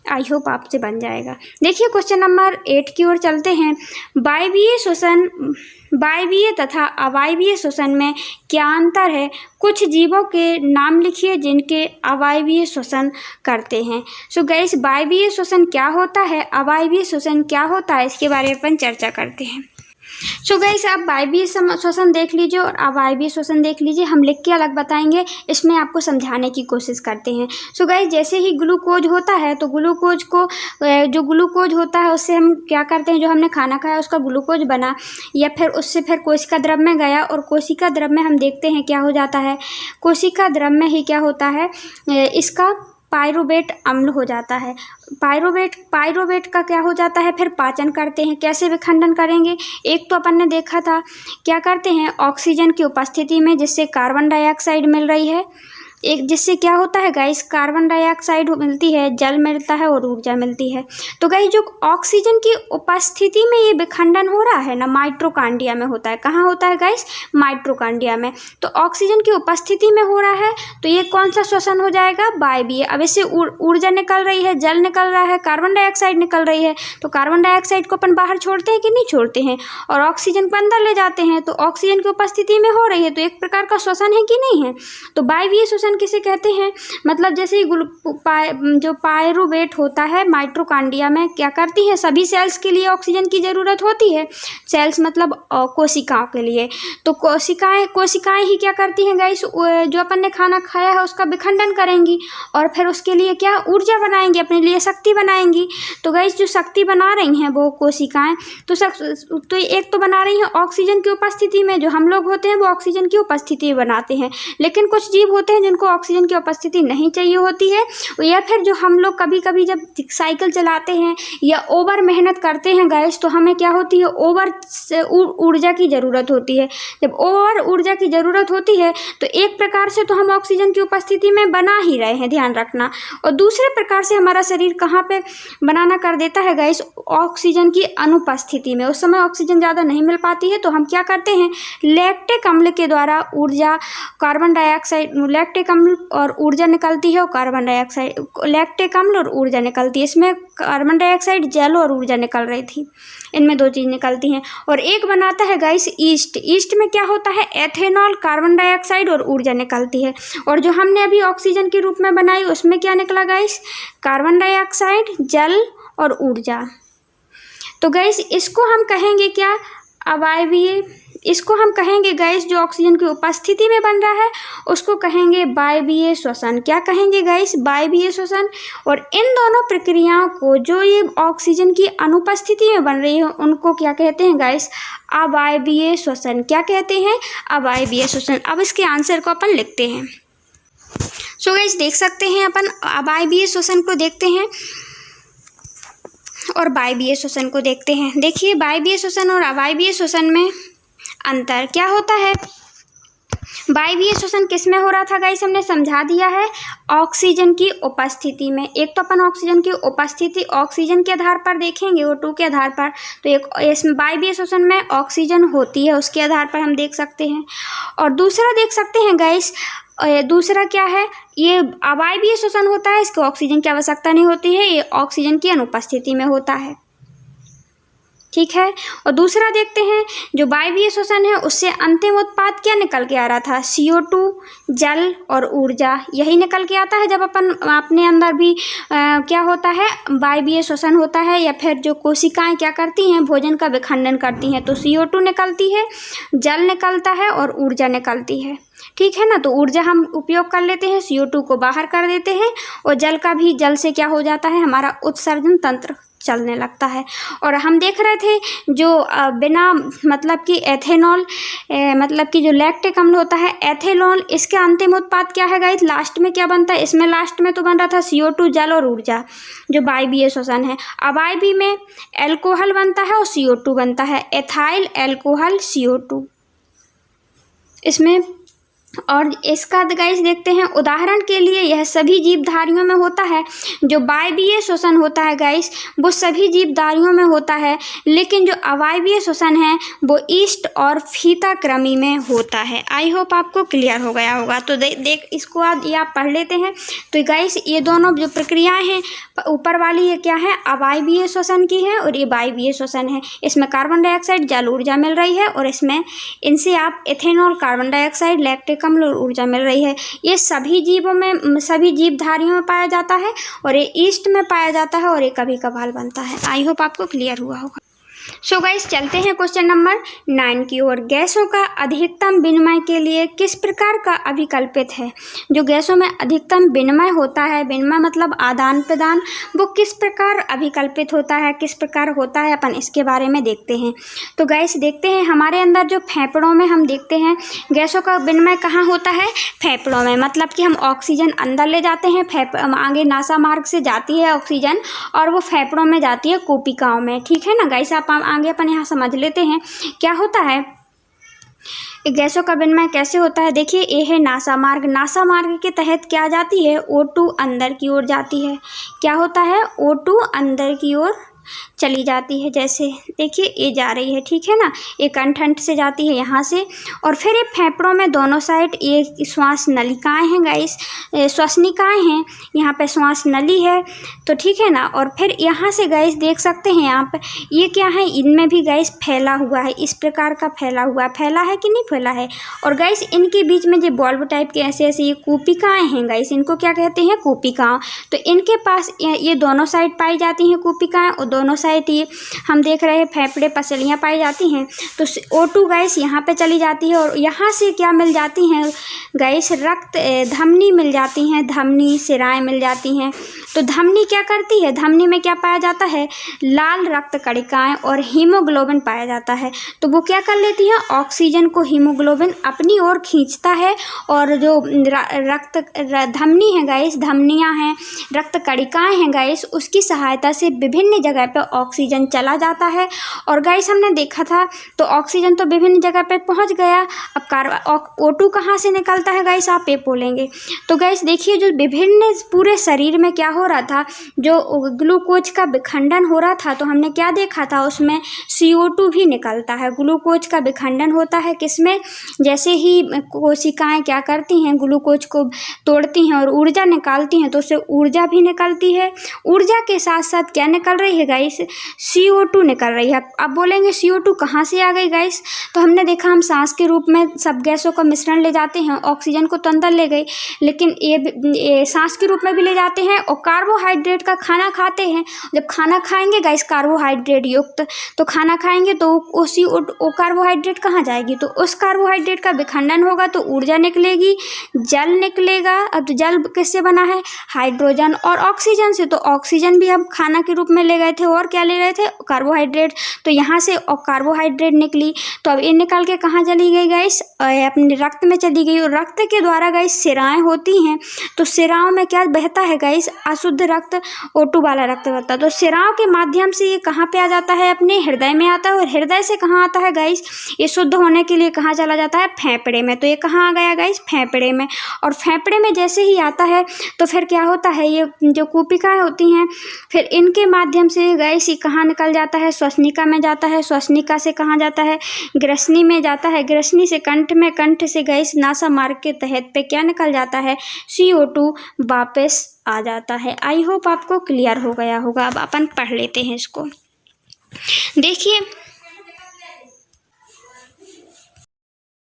आई होप आपसे बन जाएगा। देखिए क्वेश्चन नंबर 8 की ओर चलते हैं। वायवीय तथा अवायवीय श्वसन में क्या अंतर है? कुछ जीवों के नाम लिखिए जिनके अवायवीय श्वसन करते हैं। सो गाइस वायवीय श्वसन क्या होता है, अवायवीय श्वसन क्या होता है, इसके बारे में अपन चर्चा करते हैं। सो गाइस आप वायवीय श्वसन देख लीजिए और अवायवीय श्वसन देख लीजिए। हम लिख के अलग बताएंगे, इसमें आपको समझाने की कोशिश करते हैं। सो गाइस जैसे ही ग्लूकोज होता है तो ग्लूकोज को जो ग्लूकोज होता है उससे हम क्या करते हैं, जो हमने खाना खाया उसका ग्लूकोज बना, या फिर उससे फिर कोशिका द्रव में गया, और कोशिका द्रव में हम देखते हैं क्या हो जाता है, कोशिका द्रव में ही क्या होता है, इसका पायरुवेट अम्ल हो जाता है। पायरुवेट का क्या हो जाता है, फिर पाचन करते हैं। कैसे विखंडन करेंगे? एक तो अपन ने देखा था क्या करते हैं, ऑक्सीजन की उपस्थिति में, जिससे कार्बन डाइऑक्साइड मिल रही है, एक जिससे क्या होता है गाइस, कार्बन डाइऑक्साइड मिलती है, जल मिलता है और ऊर्जा मिलती है। तो गाइस जो ऑक्सीजन की उपस्थिति में ये विखंडन हो रहा है ना, माइटोकॉन्ड्रिया में होता है। कहाँ होता है गाइस? माइटोकॉन्ड्रिया में। तो ऑक्सीजन की उपस्थिति में हो रहा है, तो ये कौन सा श्वसन हो जाएगा? वायवीय। अब इससे ऊर्जा निकल रही है, जल निकल रहा है, कार्बन डाइऑक्साइड निकल रही है, तो कार्बन डाइऑक्साइड को अपन बाहर छोड़ते हैं कि नहीं छोड़ते हैं, और ऑक्सीजन को अंदर ले जाते हैं, तो ऑक्सीजन की उपस्थिति में हो रही है, तो एक प्रकार का श्वसन है कि नहीं है? तो वायवीय श्वसन किसे कहते हैं? मतलब जैसे ही जो पायरुवेट होता है माइटोकॉन्ड्रिया में क्या करती है, सभी सेल्स के लिए ऑक्सीजन की ज़रूरत होती है। सेल्स मतलब कोशिकाओं के लिए। तो कोशिकाएं ही क्या करती हैं गाइस, जो अपन ने खाना खाया है उसका विखंडन करेंगी, और फिर उसके लिए क्या ऊर्जा बनाएंगी, अपने लिए शक्ति बनाएंगी। तो गाइस जो शक्ति बना रही हैं वो कोशिकाएं, तो एक तो बना रही हैं ऑक्सीजन की उपस्थिति में, जो हम लोग होते हैं वो ऑक्सीजन की उपस्थिति में बनाते हैं। लेकिन कुछ जीव होते हैं जिनको ऑक्सीजन की उपस्थिति नहीं चाहिए होती है, या फिर जो हम लोग कभी कभी जब साइकिल चलाते हैं या ओवर मेहनत करते हैं गाइस, तो हमें क्या होती है, ओवर ऊर्जा की ज़रूरत होती है। जब ओवर ऊर्जा की ज़रूरत होती है तो एक प्रकार से तो हम ऑक्सीजन की उपस्थिति में बना ही रहे हैं, ध्यान रखना, और दूसरे प्रकार से हमारा शरीर कहाँ पे बनाना कर देता है गाइस, ऑक्सीजन की अनुपस्थिति में। उस समय ऑक्सीजन ज़्यादा नहीं मिल पाती है, तो हम क्या करते हैं, लैक्टिक अम्ल के द्वारा ऊर्जा, कार्बन डाइऑक्साइड, लैक्टिक अम्ल और ऊर्जा निकलती है, और कार्बन डाइऑक्साइड, लैक्टिक अम्ल और ऊर्जा निकलती है। इसमें कार्बन डाइऑक्साइड, जल और ऊर्जा निकल रही थी, इनमें 2 चीज़ निकलती हैं। और एक बनाता है गाइस ईस्ट। ईस्ट में क्या होता है, एथेनॉल, कार्बन डाइऑक्साइड और ऊर्जा निकलती है। और जो हमने अभी ऑक्सीजन के रूप में बनाई उसमें क्या निकला गाइस, कार्बन डाइऑक्साइड, जल और ऊर्जा। तो गाइस इसको हम कहेंगे क्या, अवायवीय। इसको हम कहेंगे गाइस, जो ऑक्सीजन की उपस्थिति में बन रहा है उसको कहेंगे वायवीय श्वसन। क्या कहेंगे गाइस, वायवीय श्वसन। और इन दोनों प्रक्रियाओं को, जो ये ऑक्सीजन की अनुपस्थिति में बन रही है, उनको क्या कहते हैं गाइस, अवायवीय श्वसन। क्या कहते हैं, अवायवीय श्वसन। अब इसके आंसर को अपन लिखते हैं। सो गाइस देख सकते हैं अपन अवायवीय श्वसन को देखते हैं और वायवीय श्वसन को देखते हैं। देखिए वायवीय श्वसन और अवायवीय श्वसन में अंतर क्या होता है। वायवीय श्वसन किस में हो रहा था गाइस, हमने समझा दिया है, ऑक्सीजन की उपस्थिति में। एक तो अपन ऑक्सीजन की उपस्थिति ऑक्सीजन के आधार पर देखेंगे, O2 के आधार पर, तो एक इसमें वायवीय श्वसन में ऑक्सीजन होती है, उसके आधार पर हम देख सकते हैं। और दूसरा देख सकते हैं गाइस, दूसरा क्या है, ये अवायवीय श्वसन होता है, इसको ऑक्सीजन की आवश्यकता नहीं होती है, ये ऑक्सीजन की अनुपस्थिति में होता है। ठीक है। और दूसरा देखते हैं, जो वायवीय श्वसन है उससे अंतिम उत्पाद क्या निकल के आ रहा था, CO2, जल और ऊर्जा, यही निकल के आता है जब अपन अपने अंदर भी क्या होता है, वायवीय श्वसन होता है, या फिर जो कोशिकाएं क्या करती हैं, भोजन का विखंडन करती हैं, तो CO2 निकलती है, जल निकलता है और ऊर्जा निकलती है। ठीक है ना। तो ऊर्जा हम उपयोग कर लेते हैं, CO2 को बाहर कर देते हैं, और जल का भी, जल से क्या हो जाता है, हमारा उत्सर्जन तंत्र चलने लगता है। और हम देख रहे थे जो बिना मतलब कि एथेनॉल मतलब कि जो लैक्टिक अम्ल होता है, एथेनॉल, इसके अंतिम उत्पाद क्या है गाइस, लास्ट में क्या बनता है, इसमें लास्ट में तो बन रहा था CO2, जल और ऊर्जा, जो वायवीय श्वसन है। अवायवीय में एल्कोहल बनता है और CO2 बनता है, एथाइल एल्कोहल CO2 इसमें। और इसका गाइस देखते हैं, उदाहरण के लिए यह सभी जीवधारियों में होता है। जो वायवीय श्वसन होता है गाइस, वो सभी जीवधारियों में होता है, लेकिन जो अवायवीय श्वसन है वो ईस्ट और फीताकृमि में होता है। आई होप आपको क्लियर हो गया होगा। तो देख इसको आप पढ़ लेते हैं। तो गाइस ये दोनों जो प्रक्रियाएं हैं, ऊपर वाली ये क्या है, अवायवीय श्वसन की है, और ये वायवीय श्वसन है। इसमें कार्बन डाइऑक्साइड, जल, ऊर्जा मिल रही है, और इसमें इनसे आप इथेनॉल, कार्बन डाइऑक्साइड, लैक्टिक अम्ल और ऊर्जा मिल रही है। ये सभी जीवों में, सभी जीवधारियों में पाया जाता है, और ये ईस्ट में पाया जाता है, और ये कभी कभार बनता है। आई होप आपको क्लियर हुआ होगा। सो गाइस चलते हैं क्वेश्चन नंबर 9 की ओर। गैसों का अधिकतम विनिमय के लिए किस प्रकार का अभिकल्पित है। जो गैसों में अधिकतम विनिमय होता है, विनिमय मतलब आदान प्रदान, वो किस प्रकार अभिकल्पित होता है, किस प्रकार होता है, अपन इसके बारे में देखते हैं। तो गाइस देखते हैं, हमारे अंदर जो फेफड़ों में हम देखते हैं गैसों का विनिमय कहाँ होता है, फेफड़ों में। मतलब कि हम ऑक्सीजन अंदर ले जाते हैं, आगे नासा मार्ग से जाती है ऑक्सीजन, और वो फेफड़ों में जाती है कोशिकाओं में। ठीक है ना गाइस। आप आगे अपन यहाँ समझ लेते हैं क्या होता है, गैसों का विनिमय कैसे होता है। देखिए ये है नासा मार्ग। नासा मार्ग के तहत क्या जाती है, O2 अंदर की ओर जाती है। क्या होता है, O2 अंदर की ओर चली जाती है। जैसे देखिए ये जा रही है, ठीक है ना, ये कंठंठ से जाती है यहाँ से, और फिर ये फेफड़ों में दोनों साइड ये श्वास नलिकाएं हैं गाइस, श्वसनिकाएं हैं, यहाँ पे श्वास नली है, तो ठीक है ना। और फिर यहाँ से गाइस देख सकते हैं यहाँ पे ये क्या है, इनमें भी गाइस फैला हुआ है, इस प्रकार का फैला हुआ है, फैला है कि नहीं फैला है। और गाइस इनके बीच में जो बॉल्ब टाइप के ऐसे ऐसे ये कूपिकाएँ हैं गाइस, इनको क्या कहते हैं, कूपिकाओं। तो इनके पास ये दोनों साइड पाई जाती हैं कूपिकाएँ, और दोनों साइड ये हम देख रहे हैं फेफड़े पसलियाँ पाई जाती हैं। तो O2 गैस यहाँ पे चली जाती है, और यहाँ से क्या मिल जाती हैं गैस, रक्त धमनी मिल जाती हैं, धमनी सिराएं मिल जाती हैं। तो धमनी क्या करती है, धमनी में क्या पाया जाता है, लाल रक्त कणिकाएं और हीमोग्लोबिन पाया जाता है। तो वो क्या कर लेती है, ऑक्सीजन को हीमोग्लोबिन अपनी ओर खींचता है, और जो रक्त धमनी है गैस, धमनियाँ हैं, रक्त कणिकाएं हैं गैस, उसकी सहायता से विभिन्न जगह पे ऑक्सीजन चला जाता है। और गाइस हमने देखा था, तो ऑक्सीजन तो विभिन्न जगह पे पहुंच गया। अब O2 कहाँ से निकलता है गाइस, आप ये बोलेंगे। तो गाइस देखिए, जो विभिन्न पूरे शरीर में क्या हो रहा था, जो ग्लूकोज का विखंडन हो रहा था, तो हमने क्या देखा था, उसमें CO2 भी निकलता है। ग्लूकोज का विखंडन होता है किसमें, जैसे ही कोशिकाएं क्या करती हैं, ग्लूकोज को तोड़ती हैं और ऊर्जा निकालती हैं, तो उससे ऊर्जा भी निकलती है। ऊर्जा के साथ साथ क्या निकल रही है गाइस, CO2 निकल रही है। अब बोलेंगे CO2 कहाँ से आ गई गाइस, तो हमने देखा हम सांस के रूप में सब गैसों का मिश्रण ले जाते हैं, ऑक्सीजन को तो अंदर ले गई, लेकिन ये सांस के रूप में भी ले जाते हैं, और कार्बोहाइड्रेट का खाना खाते हैं। जब खाना खाएंगे गाइस कार्बोहाइड्रेट युक्त, तो खाना खाएंगे तो उसी कार्बोहाइड्रेट कहाँ जाएगी, तो उस कार्बोहाइड्रेट का विखंडन होगा, तो ऊर्जा निकलेगी, जल निकलेगा। अब जल किससे बना है, हाइड्रोजन और ऑक्सीजन से। तो ऑक्सीजन भी हम खाना के रूप में ले गए थे, और क्या ले रहे थे, कार्बोहाइड्रेट। तो यहाँ से कार्बोहाइड्रेट निकली, तो अब ये निकल के कहाँ चली गई गाइस, अपने रक्त में चली गई। और रक्त के द्वारा गाइस सिराएं होती हैं, तो सिराओं में क्या बहता है गाइस, अशुद्ध रक्त, O2 वाला रक्त बहता है। तो सिराओं के माध्यम से ये कहाँ पे आ जाता है, अपने हृदय में आता है, और हृदय से कहाँ आता है गाइस, ये शुद्ध होने के लिए कहाँ चला जाता है, फेफड़े में। तो ये कहाँ आ गया गाइस, फेफड़े में। और फेफड़े में जैसे ही आता है, तो फिर क्या होता है, ये जो कूपिकाएं होती हैं, फिर इनके माध्यम से गाइस ये कहाँ निकल जाता है, श्वसनिका में जाता है, श्वसनिका से कहाँ जाता है, ग्रसनी में जाता है, ग्रसनी से कंठ में, कंठ से गाइस नासा मार्ग के तहत पे क्या निकल जाता है, CO2 वापस आ जाता है। आई होप आपको क्लियर हो गया होगा। अब अपन पढ़ लेते हैं इसको। देखिए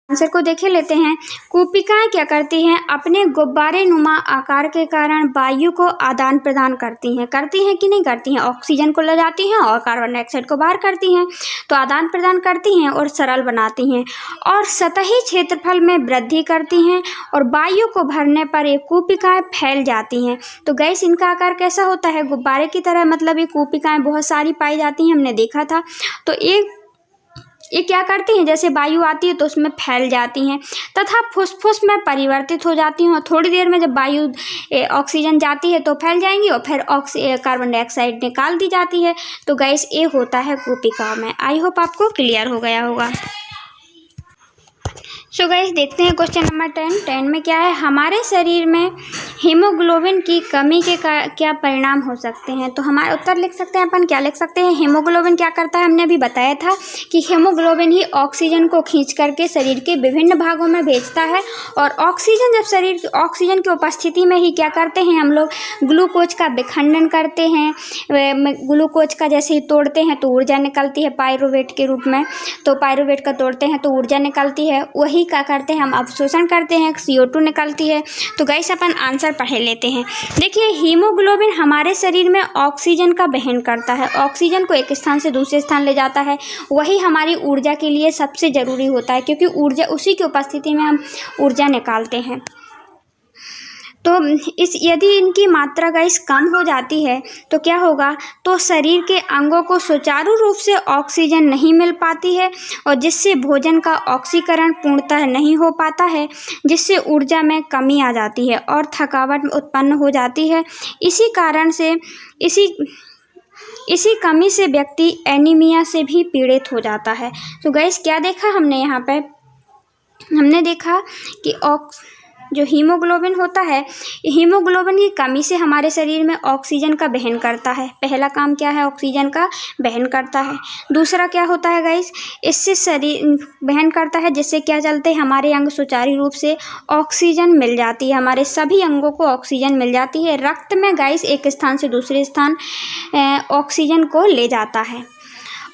आंसर को देखे लेते हैं। कूपिकाएं क्या करती हैं, अपने गुब्बारे नुमा आकार के कारण वायु को आदान प्रदान करती हैं कि नहीं करती हैं। ऑक्सीजन को ले जाती हैं और कार्बन डाइऑक्साइड को बाहर करती हैं, तो आदान प्रदान करती हैं और सरल बनाती हैं और सतही क्षेत्रफल में वृद्धि करती हैं और वायु को भरने पर ये कूपिकाएं फैल जाती हैं। तो गैस इनका आकार कैसा होता है, गुब्बारे की तरह, मतलब ये कूपिकाएं बहुत सारी पाई जाती हैं, हमने देखा था। तो ये क्या करती हैं, जैसे वायु आती है तो उसमें फैल जाती हैं तथा फुसफुस में परिवर्तित हो जाती हैं और थोड़ी देर में जब वायु ऑक्सीजन जाती है तो फैल जाएंगी और फिर कार्बन डाइऑक्साइड निकाल दी जाती है। तो गैस ये होता है कूपिका में। आई होप आपको क्लियर हो गया होगा। सो गाइस देखते हैं क्वेश्चन नंबर 10 में क्या है, हमारे शरीर में हीमोग्लोबिन की कमी के क्या परिणाम हो सकते हैं। तो हमारा उत्तर लिख सकते हैं अपन, क्या लिख सकते हैं, हीमोग्लोबिन क्या करता है, हमने अभी बताया था कि हीमोग्लोबिन ही ऑक्सीजन को खींच करके शरीर के विभिन्न भागों में भेजता है और ऑक्सीजन जब ऑक्सीजन की उपस्थिति में ही क्या करते हैं, हम लोग ग्लूकोज का विखंडन करते हैं। ग्लूकोज का जैसे ही तोड़ते हैं तो ऊर्जा निकलती है पायरुवेट के रूप में, तो पायरुवेट का तोड़ते हैं तो ऊर्जा निकलती है, वही क्या करते हैं हम अवशोषण करते हैं, CO2 निकलती है। तो गाइस अपन आंसर पढ़ लेते हैं। देखिए हीमोग्लोबिन हमारे शरीर में ऑक्सीजन का वहन करता है, ऑक्सीजन को एक स्थान से दूसरे स्थान ले जाता है, वही हमारी ऊर्जा के लिए सबसे ज़रूरी होता है क्योंकि ऊर्जा उसी की उपस्थिति में हम ऊर्जा निकालते हैं। तो यदि इनकी मात्रा गाइस कम हो जाती है तो क्या होगा, तो शरीर के अंगों को सुचारू रूप से ऑक्सीजन नहीं मिल पाती है और जिससे भोजन का ऑक्सीकरण पूर्णतः नहीं हो पाता है, जिससे ऊर्जा में कमी आ जाती है और थकावट उत्पन्न हो जाती है। इसी कारण से इसी कमी से व्यक्ति एनीमिया से भी पीड़ित हो जाता है। तो गाइस क्या देखा हमने यहाँ पे, हमने देखा कि जो हीमोग्लोबिन होता है, हीमोग्लोबिन की कमी से हमारे शरीर में ऑक्सीजन का वहन करता है। पहला काम क्या है, ऑक्सीजन का वहन करता है। दूसरा क्या होता है गाइस, इससे शरीर वहन करता है जिससे क्या चलते हैं, हमारे अंग सुचारू रूप से ऑक्सीजन मिल जाती है, हमारे सभी अंगों को ऑक्सीजन मिल जाती है। रक्त में गाइस एक स्थान से दूसरे स्थान ऑक्सीजन को ले जाता है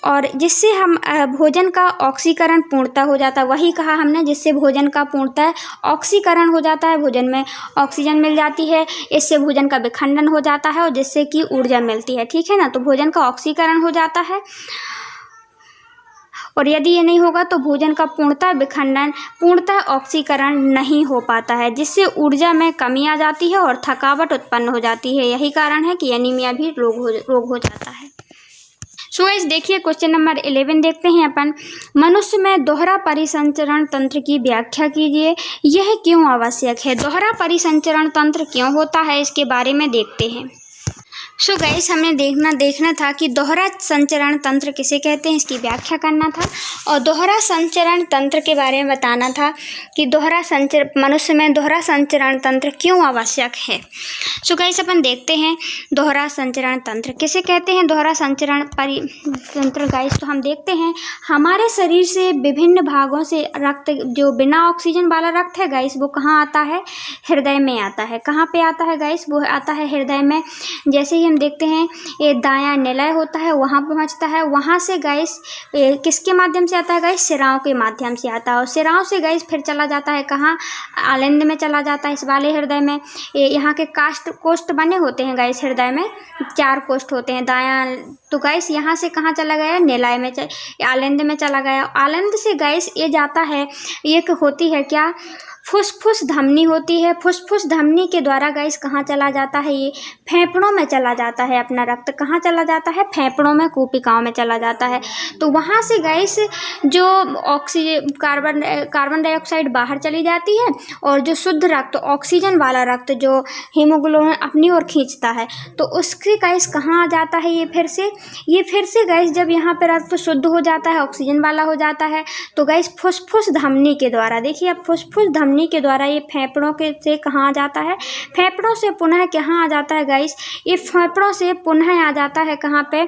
और जिससे हम भोजन का ऑक्सीकरण पूर्णतः हो जाता है। वही कहा हमने, जिससे भोजन का पूर्णतः ऑक्सीकरण हो जाता है, भोजन में ऑक्सीजन मिल जाती है, इससे भोजन का विखंडन हो जाता है और जिससे कि ऊर्जा मिलती है, ठीक है ना। तो भोजन का ऑक्सीकरण हो जाता है और यदि ये नहीं होगा तो भोजन का पूर्णतः विखंडन, पूर्णतः ऑक्सीकरण नहीं हो पाता है, जिससे ऊर्जा में कमी आ जाती है और थकावट उत्पन्न हो जाती है। यही कारण है कि एनीमिया भी रोग हो जाता है। सो गाइस देखिए क्वेश्चन नंबर 11 देखते हैं अपन, मनुष्य में दोहरा परिसंचरण तंत्र की व्याख्या कीजिए, यह क्यों आवश्यक है। दोहरा परिसंचरण तंत्र क्यों होता है, इसके बारे में देखते हैं। सो गाइस हमें देखना था कि दोहरा संचरण तंत्र किसे कहते हैं, इसकी व्याख्या करना था और दोहरा संचरण तंत्र के बारे में बताना था कि मनुष्य में दोहरा संचरण तंत्र क्यों आवश्यक है। सो गाइस अपन देखते हैं दोहरा संचरण तंत्र किसे कहते हैं। दोहरा संचरण तंत्र गाइस तो हम देखते हैं हमारे शरीर से विभिन्न भागों से रक्त, जो बिना ऑक्सीजन वाला रक्त है गाइस, वो कहाँ आता है, हृदय में आता है। कहाँ पे आता है गाइस, वो आता है हृदय में। जैसे हम देखते हैं ये दायां निलय होता है, वहाँ पहुँचता है, वहाँ से गाइस किसके माध्यम से आता है गाइस, सिराओं के माध्यम से आता है और सिराओं से गाइस फिर चला जाता है कहाँ, आलंद में चला जाता है, इस वाले हृदय में। यहाँ के कोष्ठ बने होते हैं गाइस, हृदय में 4 कोष्ठ होते हैं दायां। तो गाइस यहाँ से कहाँ चला गया, निलय में, आलंद में चला गया। आलंद से गाइस ये जाता है, एक होती है क्या, फुसफुस धमनी होती है। फुसफुस धमनी के द्वारा गाइस कहाँ चला जाता है, ये फेफड़ों में चला जाता है। अपना रक्त कहाँ चला जाता है, फेफड़ों में, कूपिकाओं में चला जाता है। तो वहाँ से गाइस जो कार्बन डाइऑक्साइड बाहर चली जाती है और जो शुद्ध रक्त, ऑक्सीजन वाला रक्त जो हीमोग्लोबिन अपनी ओर खींचता है, तो उसके गाइस कहाँ आ जाता है, ये फिर से गाइस जब यहाँ पे रक्त शुद्ध हो जाता है, ऑक्सीजन वाला हो जाता है, तो गाइस फुसफुस धमनी के द्वारा, देखिए अब फुसफुस धमनी के द्वारा ये फेफड़ों के से कहाँ आ जाता है, फेफड़ों से पुनः कहाँ आ जाता है गाइस, ये फेफड़ों से पुनः आ जाता है कहाँ पे,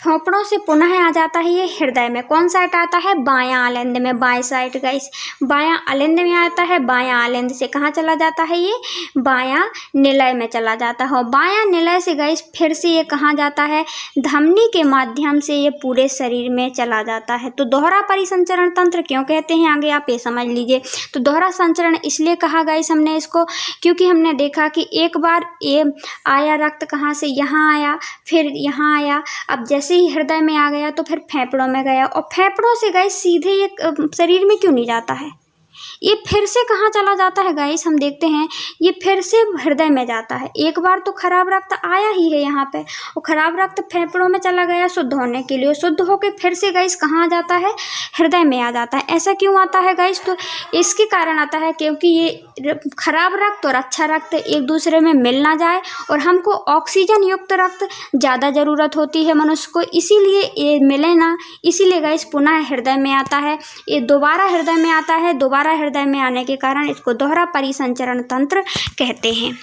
फेफड़ों से पुनः आ जाता है ये हृदय में। कौन साइड आता है? बायां आलिंद में, बाएं साइड गाइस, बायां आलिंद में आता है। बायां आलिंद से कहाँ चला जाता है? ये बायां निलय में चला जाता है। और बायां निलय से गाइस फिर से ये कहाँ जाता है? धमनी के माध्यम से ये पूरे शरीर में चला जाता है। तो दोहरा परिसंचरण तंत्र क्यों कहते हैं, आगे आप ये समझ लीजिए। तो दोहरा संचरण इसलिए कहा गाइस हमने इसको, क्योंकि हमने देखा कि एक बार ये आया रक्त कहाँ से? यहाँ आया, फिर यहाँ आया, अब जैसे ही हृदय में आ गया तो फिर फेफड़ों में गया, और फेफड़ों से गाइस सीधे ये शरीर में क्यों नहीं जाता है? ये फिर से कहाँ चला जाता है गाइस? हम देखते हैं, ये फिर से हृदय में जाता है। एक बार तो खराब रक्त आया ही है यहाँ पे, और खराब रक्त फेफड़ों में चला गया शुद्ध होने के लिए, शुद्ध होके फिर से गाइस कहाँ जाता है? हृदय में आ जाता है। ऐसा क्यों आता है गाइस? तो इसके कारण आता है क्योंकि ये खराब रक्त और अच्छा रक्त एक दूसरे में मिल ना जाए, और हमको ऑक्सीजन युक्त रक्त ज़्यादा ज़रूरत होती है मनुष्य को, इसीलिए ये मिले ना, इसीलिए गाइस पुनः हृदय में आता है। ये दोबारा हृदय में आता है, दोबारा हृदय में आने के कारण इसको दोहरा परिसंचरण तंत्र कहते हैं।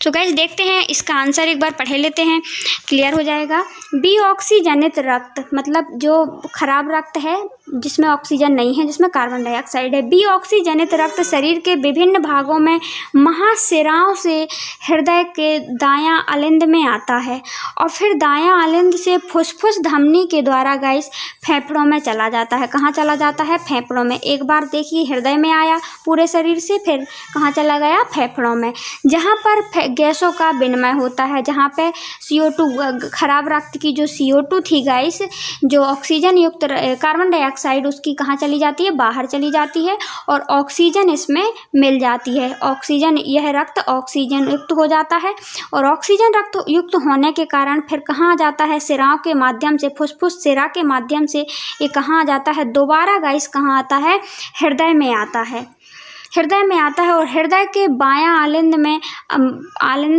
तो गाइस देखते हैं इसका आंसर, एक बार पढ़ लेते हैं, क्लियर हो जाएगा। बी ऑक्सीजनित रक्त, मतलब जो खराब रक्त है जिसमें ऑक्सीजन नहीं है, जिसमें कार्बन डाइऑक्साइड है। बी ऑक्सीजनित रक्त शरीर के विभिन्न भागों में महाशिराओं से हृदय के दायां आलिंद में आता है, और फिर दायां आलिंद से फुसफुस धमनी के द्वारा गाइस फेफड़ों में चला जाता है। कहाँ चला जाता है? फेफड़ों में। एक बार देखिए हृदय में आया पूरे शरीर से, फिर कहाँ चला गया? फेफड़ों में, जहाँ पर गैसों का विनिमय होता है, जहाँ पे CO2 खराब रक्त की जो CO2 थी गाइस, जो ऑक्सीजन युक्त कार्बन डाइऑक्साइड, उसकी कहाँ चली जाती है? बाहर चली जाती है, और ऑक्सीजन इसमें मिल जाती है। ऑक्सीजन, यह रक्त ऑक्सीजन युक्त हो जाता है, और ऑक्सीजन रक्त युक्त होने के कारण फिर कहाँ जाता है? सिराओं के माध्यम से, फुसफुस सिरा के माध्यम से ये कहाँ जाता है? दोबारा गाइस कहाँ आता है? हृदय में आता है। हृदय में आता है, और हृदय के बायां आलिंद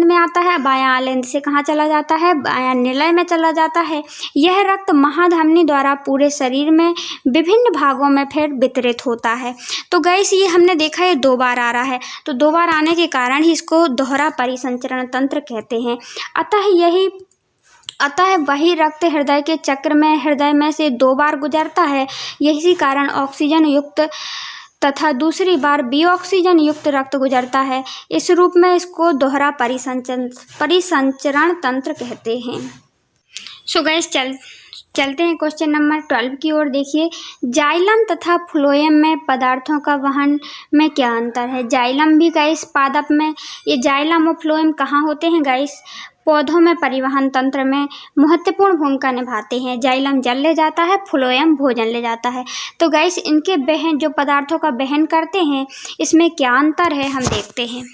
में आता है। बायां आलिंद से कहाँ चला जाता है? बायां निलय में चला जाता है। यह रक्त महाधमनी द्वारा पूरे शरीर में विभिन्न भागों में फिर वितरित होता है। तो गाइस ये हमने देखा है 2 बार आ रहा है, तो 2 बार आने के कारण ही इसको दोहरा परिसंचरण तंत्र कहते हैं। अतः वही रक्त हृदय के चक्र में, हृदय में से 2 बार गुजरता है। यही कारण ऑक्सीजन युक्त तथा दूसरी बार ऑक्सीजन युक्त रक्त गुजरता है। इस रूप में इसको दोहरा परिसंचरण तंत्र कहते हैं। सो गाइस चलते हैं क्वेश्चन नंबर 12 की ओर। देखिए, जाइलम तथा फ्लोएम में पदार्थों का वहन में क्या अंतर है? जाइलम भी गाइस पादप में, ये जाइलम और फ्लोएम कहाँ होते हैं गाइस? पौधों में परिवहन तंत्र में महत्वपूर्ण भूमिका निभाते हैं। जाइलम जल ले जाता है, फ्लोएम भोजन ले जाता है। तो गाइस इनके वहन, जो पदार्थों का वहन करते हैं, इसमें क्या अंतर है हम देखते हैं।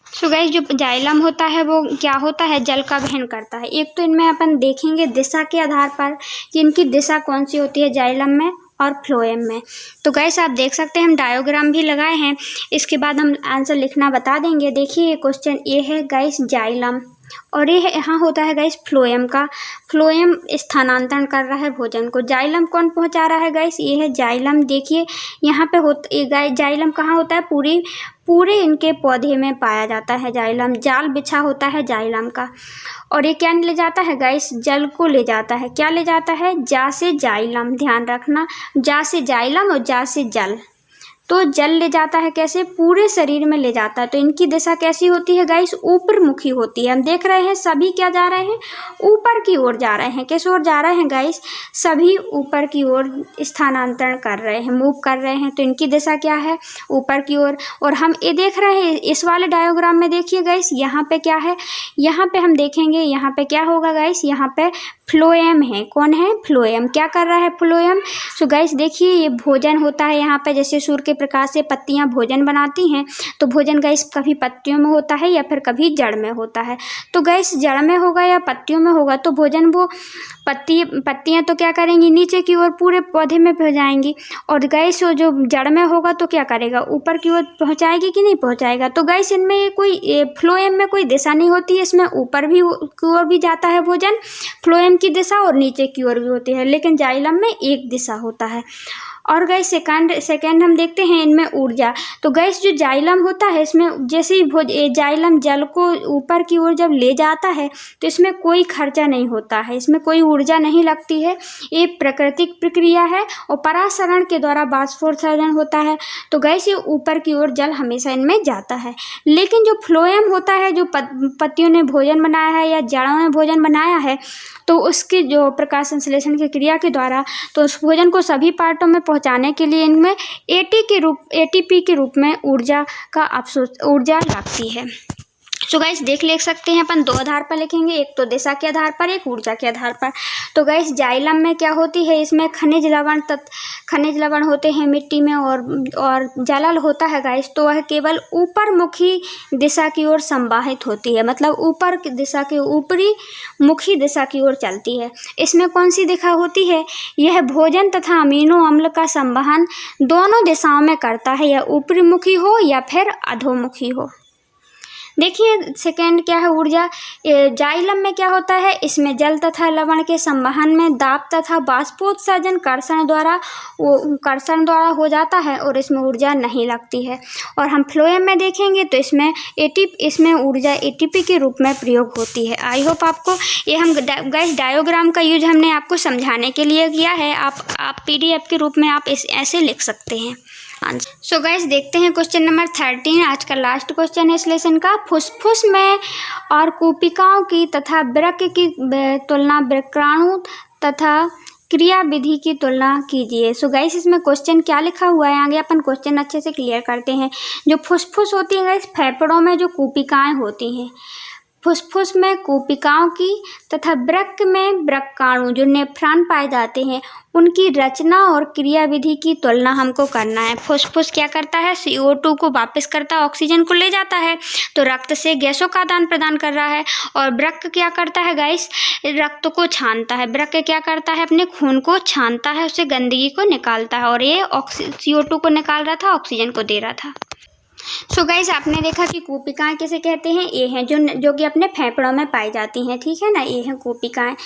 सो गाइस जो जाइलम होता है वो क्या होता है? जल का वहन करता है। एक तो इनमें अपन देखेंगे दिशा के आधार पर कि इनकी दिशा कौन सी होती है, जाइलम में और फ्लोएम में। तो गाइस आप देख सकते हैं, हम डायोग्राम भी लगाए हैं, इसके बाद हम आंसर लिखना बता देंगे। देखिए ये क्वेश्चन ए है गाइस जाइलम, और ये यहाँ होता है गाइस फ्लोएम का। फ्लोएम स्थानांतरण कर रहा है भोजन को, जाइलम कौन पहुँचा रहा है गाइस? ये है जाइलम। देखिए यहाँ पे जाइलम कहाँ होता है? पूरे इनके पौधे में पाया जाता है जाइलम। जाल बिछा होता है जाइलम का, और ये क्या ले जाता है गाइस? जल को ले जाता है। क्या ले जाता है? जा से जाइलम, ध्यान रखना, जा से जाइलम और जा से जल। तो जल ले जाता है कैसे? पूरे शरीर में ले जाता है। तो इनकी दिशा कैसी होती है गाइस? ऊपर मुखी होती है। हम देख रहे हैं सभी क्या जा रहे हैं? ऊपर की ओर जा रहे हैं। किस ओर जा रहे हैं गाइस? सभी ऊपर की ओर स्थानांतरण कर रहे हैं, मूव कर रहे हैं। तो इनकी दिशा क्या है? ऊपर की ओर। और हम ये देख रहे हैं इस वाले डायोग्राम में, देखिए गाइस यहाँ पे क्या है? यहाँ पे हम देखेंगे, यहाँ पे क्या होगा गाइस? यहाँ पे फ्लोएम है। कौन है? फ्लोएम। क्या कर रहा है फ्लोएम? सो गाइस देखिए ये भोजन होता है यहाँ पे, जैसे सूर्य के प्रकाश से पत्तियां भोजन बनाती हैं, तो भोजन गाइस कभी पत्तियों में होता है या फिर कभी जड़ में होता है। तो गाइस जड़ में होगा या पत्तियों में होगा, तो भोजन वो पत्तियां तो क्या करेंगी? नीचे की ओर पूरे पौधे में पहुँचाएंगी, और गाइस वो जो जड़ में होगा तो क्या करेगा? ऊपर की ओर पहुँचाएगी कि नहीं पहुँचाएगा? तो गाइस इनमें कोई फ्लोएम में कोई दिशा नहीं होती है, इसमें ऊपर भी की ओर भी जाता है भोजन, फ्लोएम की दिशा, और नीचे की ओर भी होती है, लेकिन जाइलम में एक दिशा होता है। और गैस सेकंड हम देखते हैं इनमें ऊर्जा। तो गैस जो जाइलम होता है इसमें जैसे ही जाइलम जल को ऊपर की ओर जब ले जाता है तो इसमें कोई खर्चा नहीं होता है, इसमें कोई ऊर्जा नहीं लगती है, ये प्राकृतिक प्रक्रिया है और परासरण के द्वारा बाष्पोत्सर्जन होता है। तो गैस ये ऊपर की ओर जल हमेशा इनमें जाता है। लेकिन जो फ्लोएम होता है, जो पत्तियों ने भोजन बनाया है या जड़ों ने भोजन बनाया है, तो उसकी जो प्रकाश संश्लेषण की क्रिया के द्वारा तो उस भोजन को सभी पार्टों में पहुंचाने के लिए इनमें एटीपी के रूप में ऊर्जा लगती है। सो गाइस देख सकते हैं अपन दो आधार पर लिखेंगे, एक तो दिशा के आधार पर, एक ऊर्जा के आधार पर। तो गाइस जाइलम में क्या होती है, इसमें खनिज लवण होते हैं मिट्टी में और जलल होता है गाइस, तो वह केवल ऊपर मुखी दिशा की ओर संवाहित होती है, मतलब ऊपर की दिशा के ऊपरी मुखी दिशा की ओर चलती है। इसमें कौन सी दिशा होती है, यह भोजन तथा अमीनो अम्ल का संवहन दोनों दिशाओं में करता है, या ऊपरी मुखी हो या फिर अधोमुखी हो। देखिए सेकेंड क्या है, ऊर्जा। जाइलम में क्या होता है, इसमें जल तथा लवण के संवहन में दाब तथा बाष्पोत्सर्जन कर्षण द्वारा हो जाता है और इसमें ऊर्जा नहीं लगती है। और हम फ्लोएम में देखेंगे तो इसमें ऊर्जा एटीपी के रूप में प्रयोग होती है। आई होप आपको ये हम गैस डायोग्राम का यूज हमने आपको समझाने के लिए किया है, आप पीडीएफ के रूप में आप ऐसे लिख सकते हैं। सो गाइस देखते हैं क्वेश्चन नंबर 13, आज का लास्ट क्वेश्चन है इस लेसन का। फुसफुस में और कूपिकाओं की तथा वृक्क की तुलना वृक्काणु तथा क्रिया विधि की तुलना कीजिए। सो गाइस इसमें क्वेश्चन क्या लिखा हुआ है, आगे अपन क्वेश्चन अच्छे से क्लियर करते हैं। जो फुसफुस होती है गाइस, फेफड़ों में जो कूपिकाएँ होती हैं, फुसफुस में कूपिकाओं की तथा वृक्क में वृक्काणु जो नेफ्रॉन पाए जाते हैं, उनकी रचना और क्रियाविधि की तुलना हमको करना है। फुसफुस क्या करता है, CO2 को वापस करता है, ऑक्सीजन को ले जाता है, तो रक्त से गैसों का आदान प्रदान कर रहा है। और वृक्क क्या करता है गाइस, रक्त को छानता है। वृक्क क्या करता है, अपने खून को छानता है, उससे गंदगी को निकालता है, और ये CO2 को निकाल रहा था, ऑक्सीजन को दे रहा था। सो गाइस आपने देखा कि कूपिकाएँ किसे कहते हैं, ये हैं जो कि अपने फेफड़ों में पाई जाती हैं, ठीक है ना, ये हैं कूपिकाएँ,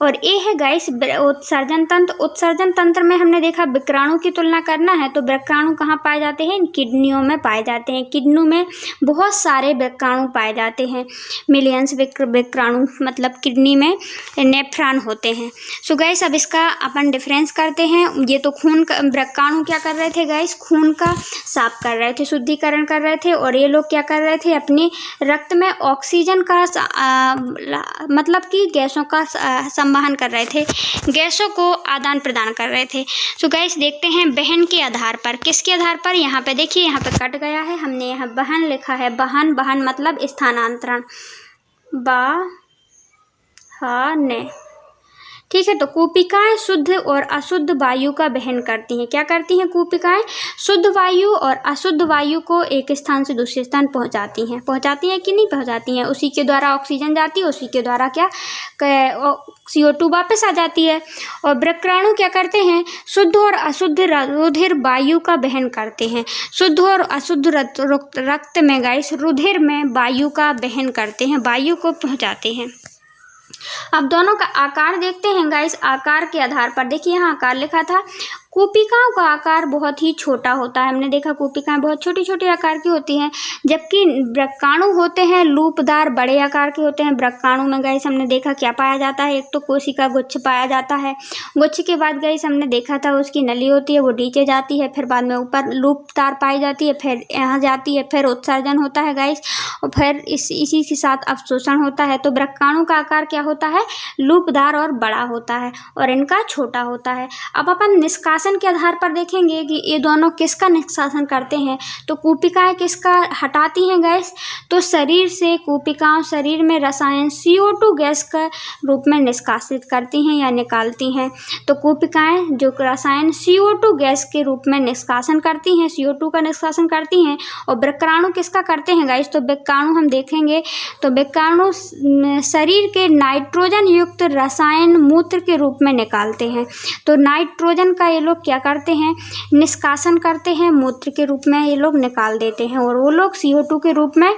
और ये है गाइस उत्सर्जन तंत्र। उत्सर्जन तंत्र में हमने देखा वृक्काणु की तुलना करना है, तो वृक्काणु कहाँ पाए जाते हैं, किडनियों में पाए जाते हैं। किडनी में बहुत सारे वृक्काणु पाए जाते हैं, मिलियंस वृक्काणु, मतलब किडनी में नेफ्रॉन होते हैं। सो गाइस अब इसका अपन डिफरेंस करते हैं। ये तो खून का वृक्काणु क्या कर रहे थे गाइस, खून का साफ कर रहे थे, शुद्धिकरण कर रहे थे, और ये लोग क्या कर रहे थे, अपनी रक्त में ऑक्सीजन का मतलब कि गैसों का संवहन कर रहे थे, गैसों को आदान प्रदान कर रहे थे। सो गाइस देखते हैं वहन के आधार पर, किसके आधार पर, यहाँ पे देखिए, यहाँ पे कट गया है, हमने यहाँ वहन लिखा है, वहन मतलब स्थानांतरण, ने, ठीक है। तो कूपिकाएँ शुद्ध और अशुद्ध वायु का वहन करती हैं। क्या करती हैं कूपिकाएँ, शुद्ध वायु और अशुद्ध वायु को एक स्थान से दूसरे स्थान पहुंचाती हैं कि नहीं पहुंचाती हैं, उसी के द्वारा ऑक्सीजन जाती है, उसी के द्वारा क्या CO2 वापस आ जाती है। और वृक्काणु क्या करते हैं, शुद्ध और अशुद्ध रुधिर वायु का वहन करते हैं। शुद्ध और अशुद्ध रक्त में गाइस रुधिर में वायु का वहन करते हैं, वायु को पहुंचाते हैं। अब दोनों का आकार देखते हैं गाइस, आकार के आधार पर देखिए, यहाँ आकार लिखा था। कूपिकाओं का आकार बहुत ही छोटा होता है, हमने देखा कूपिकाएँ बहुत छोटे छोटे आकार की होती हैं, जबकि वृक्काणु होते हैं लूपदार बड़े आकार के होते हैं। वृक्काणु में गाइस हमने देखा क्या पाया जाता है, एक तो कोशिका गुच्छ पाया जाता है, गुच्छ के बाद गाइस हमने देखा था उसकी नली होती है, वो नीचे जाती है, फिर बाद में ऊपर लूपदार पाई जाती है, फिर यहाँ जाती है, फिर उत्सर्जन होता है गाइस, और फिर इसी के साथ अवशोषण होता है। तो वृक्काणु का आकार क्या होता है, लूपदार और बड़ा होता है, और इनका छोटा होता है। अब अपन निष्कासन के आधार पर देखेंगे कि ये दोनों किसका निष्कासन करते हैं। तो कूपिकाएँ किसका हटाती हैं गैस, तो शरीर से कूपिकाएँ शरीर में रसायन CO2 गैस का रूप में निष्कासित करती हैं या निकालती हैं। तो कूपिकाएँ जो रसायन CO2 गैस के रूप में निष्कासन करती हैं, CO2 का निष्कासन करती हैं। और वृक्काणु किसका करते हैं गाइस, तो वृक्काणु हम देखेंगे तो वृक्काणु शरीर के नाइट्रोजन युक्त रसायन मूत्र के रूप में निकालते हैं। तो नाइट्रोजन का ये लोग क्या करते हैं, निष्कासन करते हैं, मूत्र के रूप में ये लोग निकाल देते हैं और वो लोग CO2 के रूप में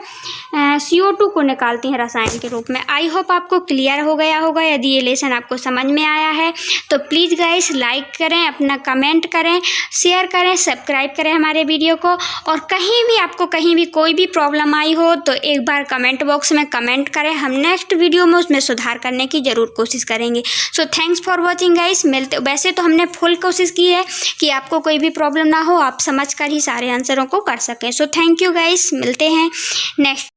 CO2 को निकालते हैं रसायन के रूप में। आई होप आपको क्लियर हो गया होगा। यदि ये लेसन आपको समझ में आया है तो प्लीज़ गाइस लाइक करें, अपना कमेंट करें, शेयर करें, सब्सक्राइब करें हमारे वीडियो को। और कहीं भी आपको कहीं भी कोई भी प्रॉब्लम आई हो तो एक बार कमेंट बॉक्स में कमेंट करें, हम नेक्स्ट वीडियो में उसमें सुधार करने की ज़रूर कोशिश करेंगे। So thanks for watching guys. वैसे तो हमने फुल कोशिश की है कि आपको कोई भी प्रॉब्लम ना हो, आप समझ कर ही सारे आंसरों को कर सकें। सो थैंक यू गाइस, मिलते हैं नेक्स्ट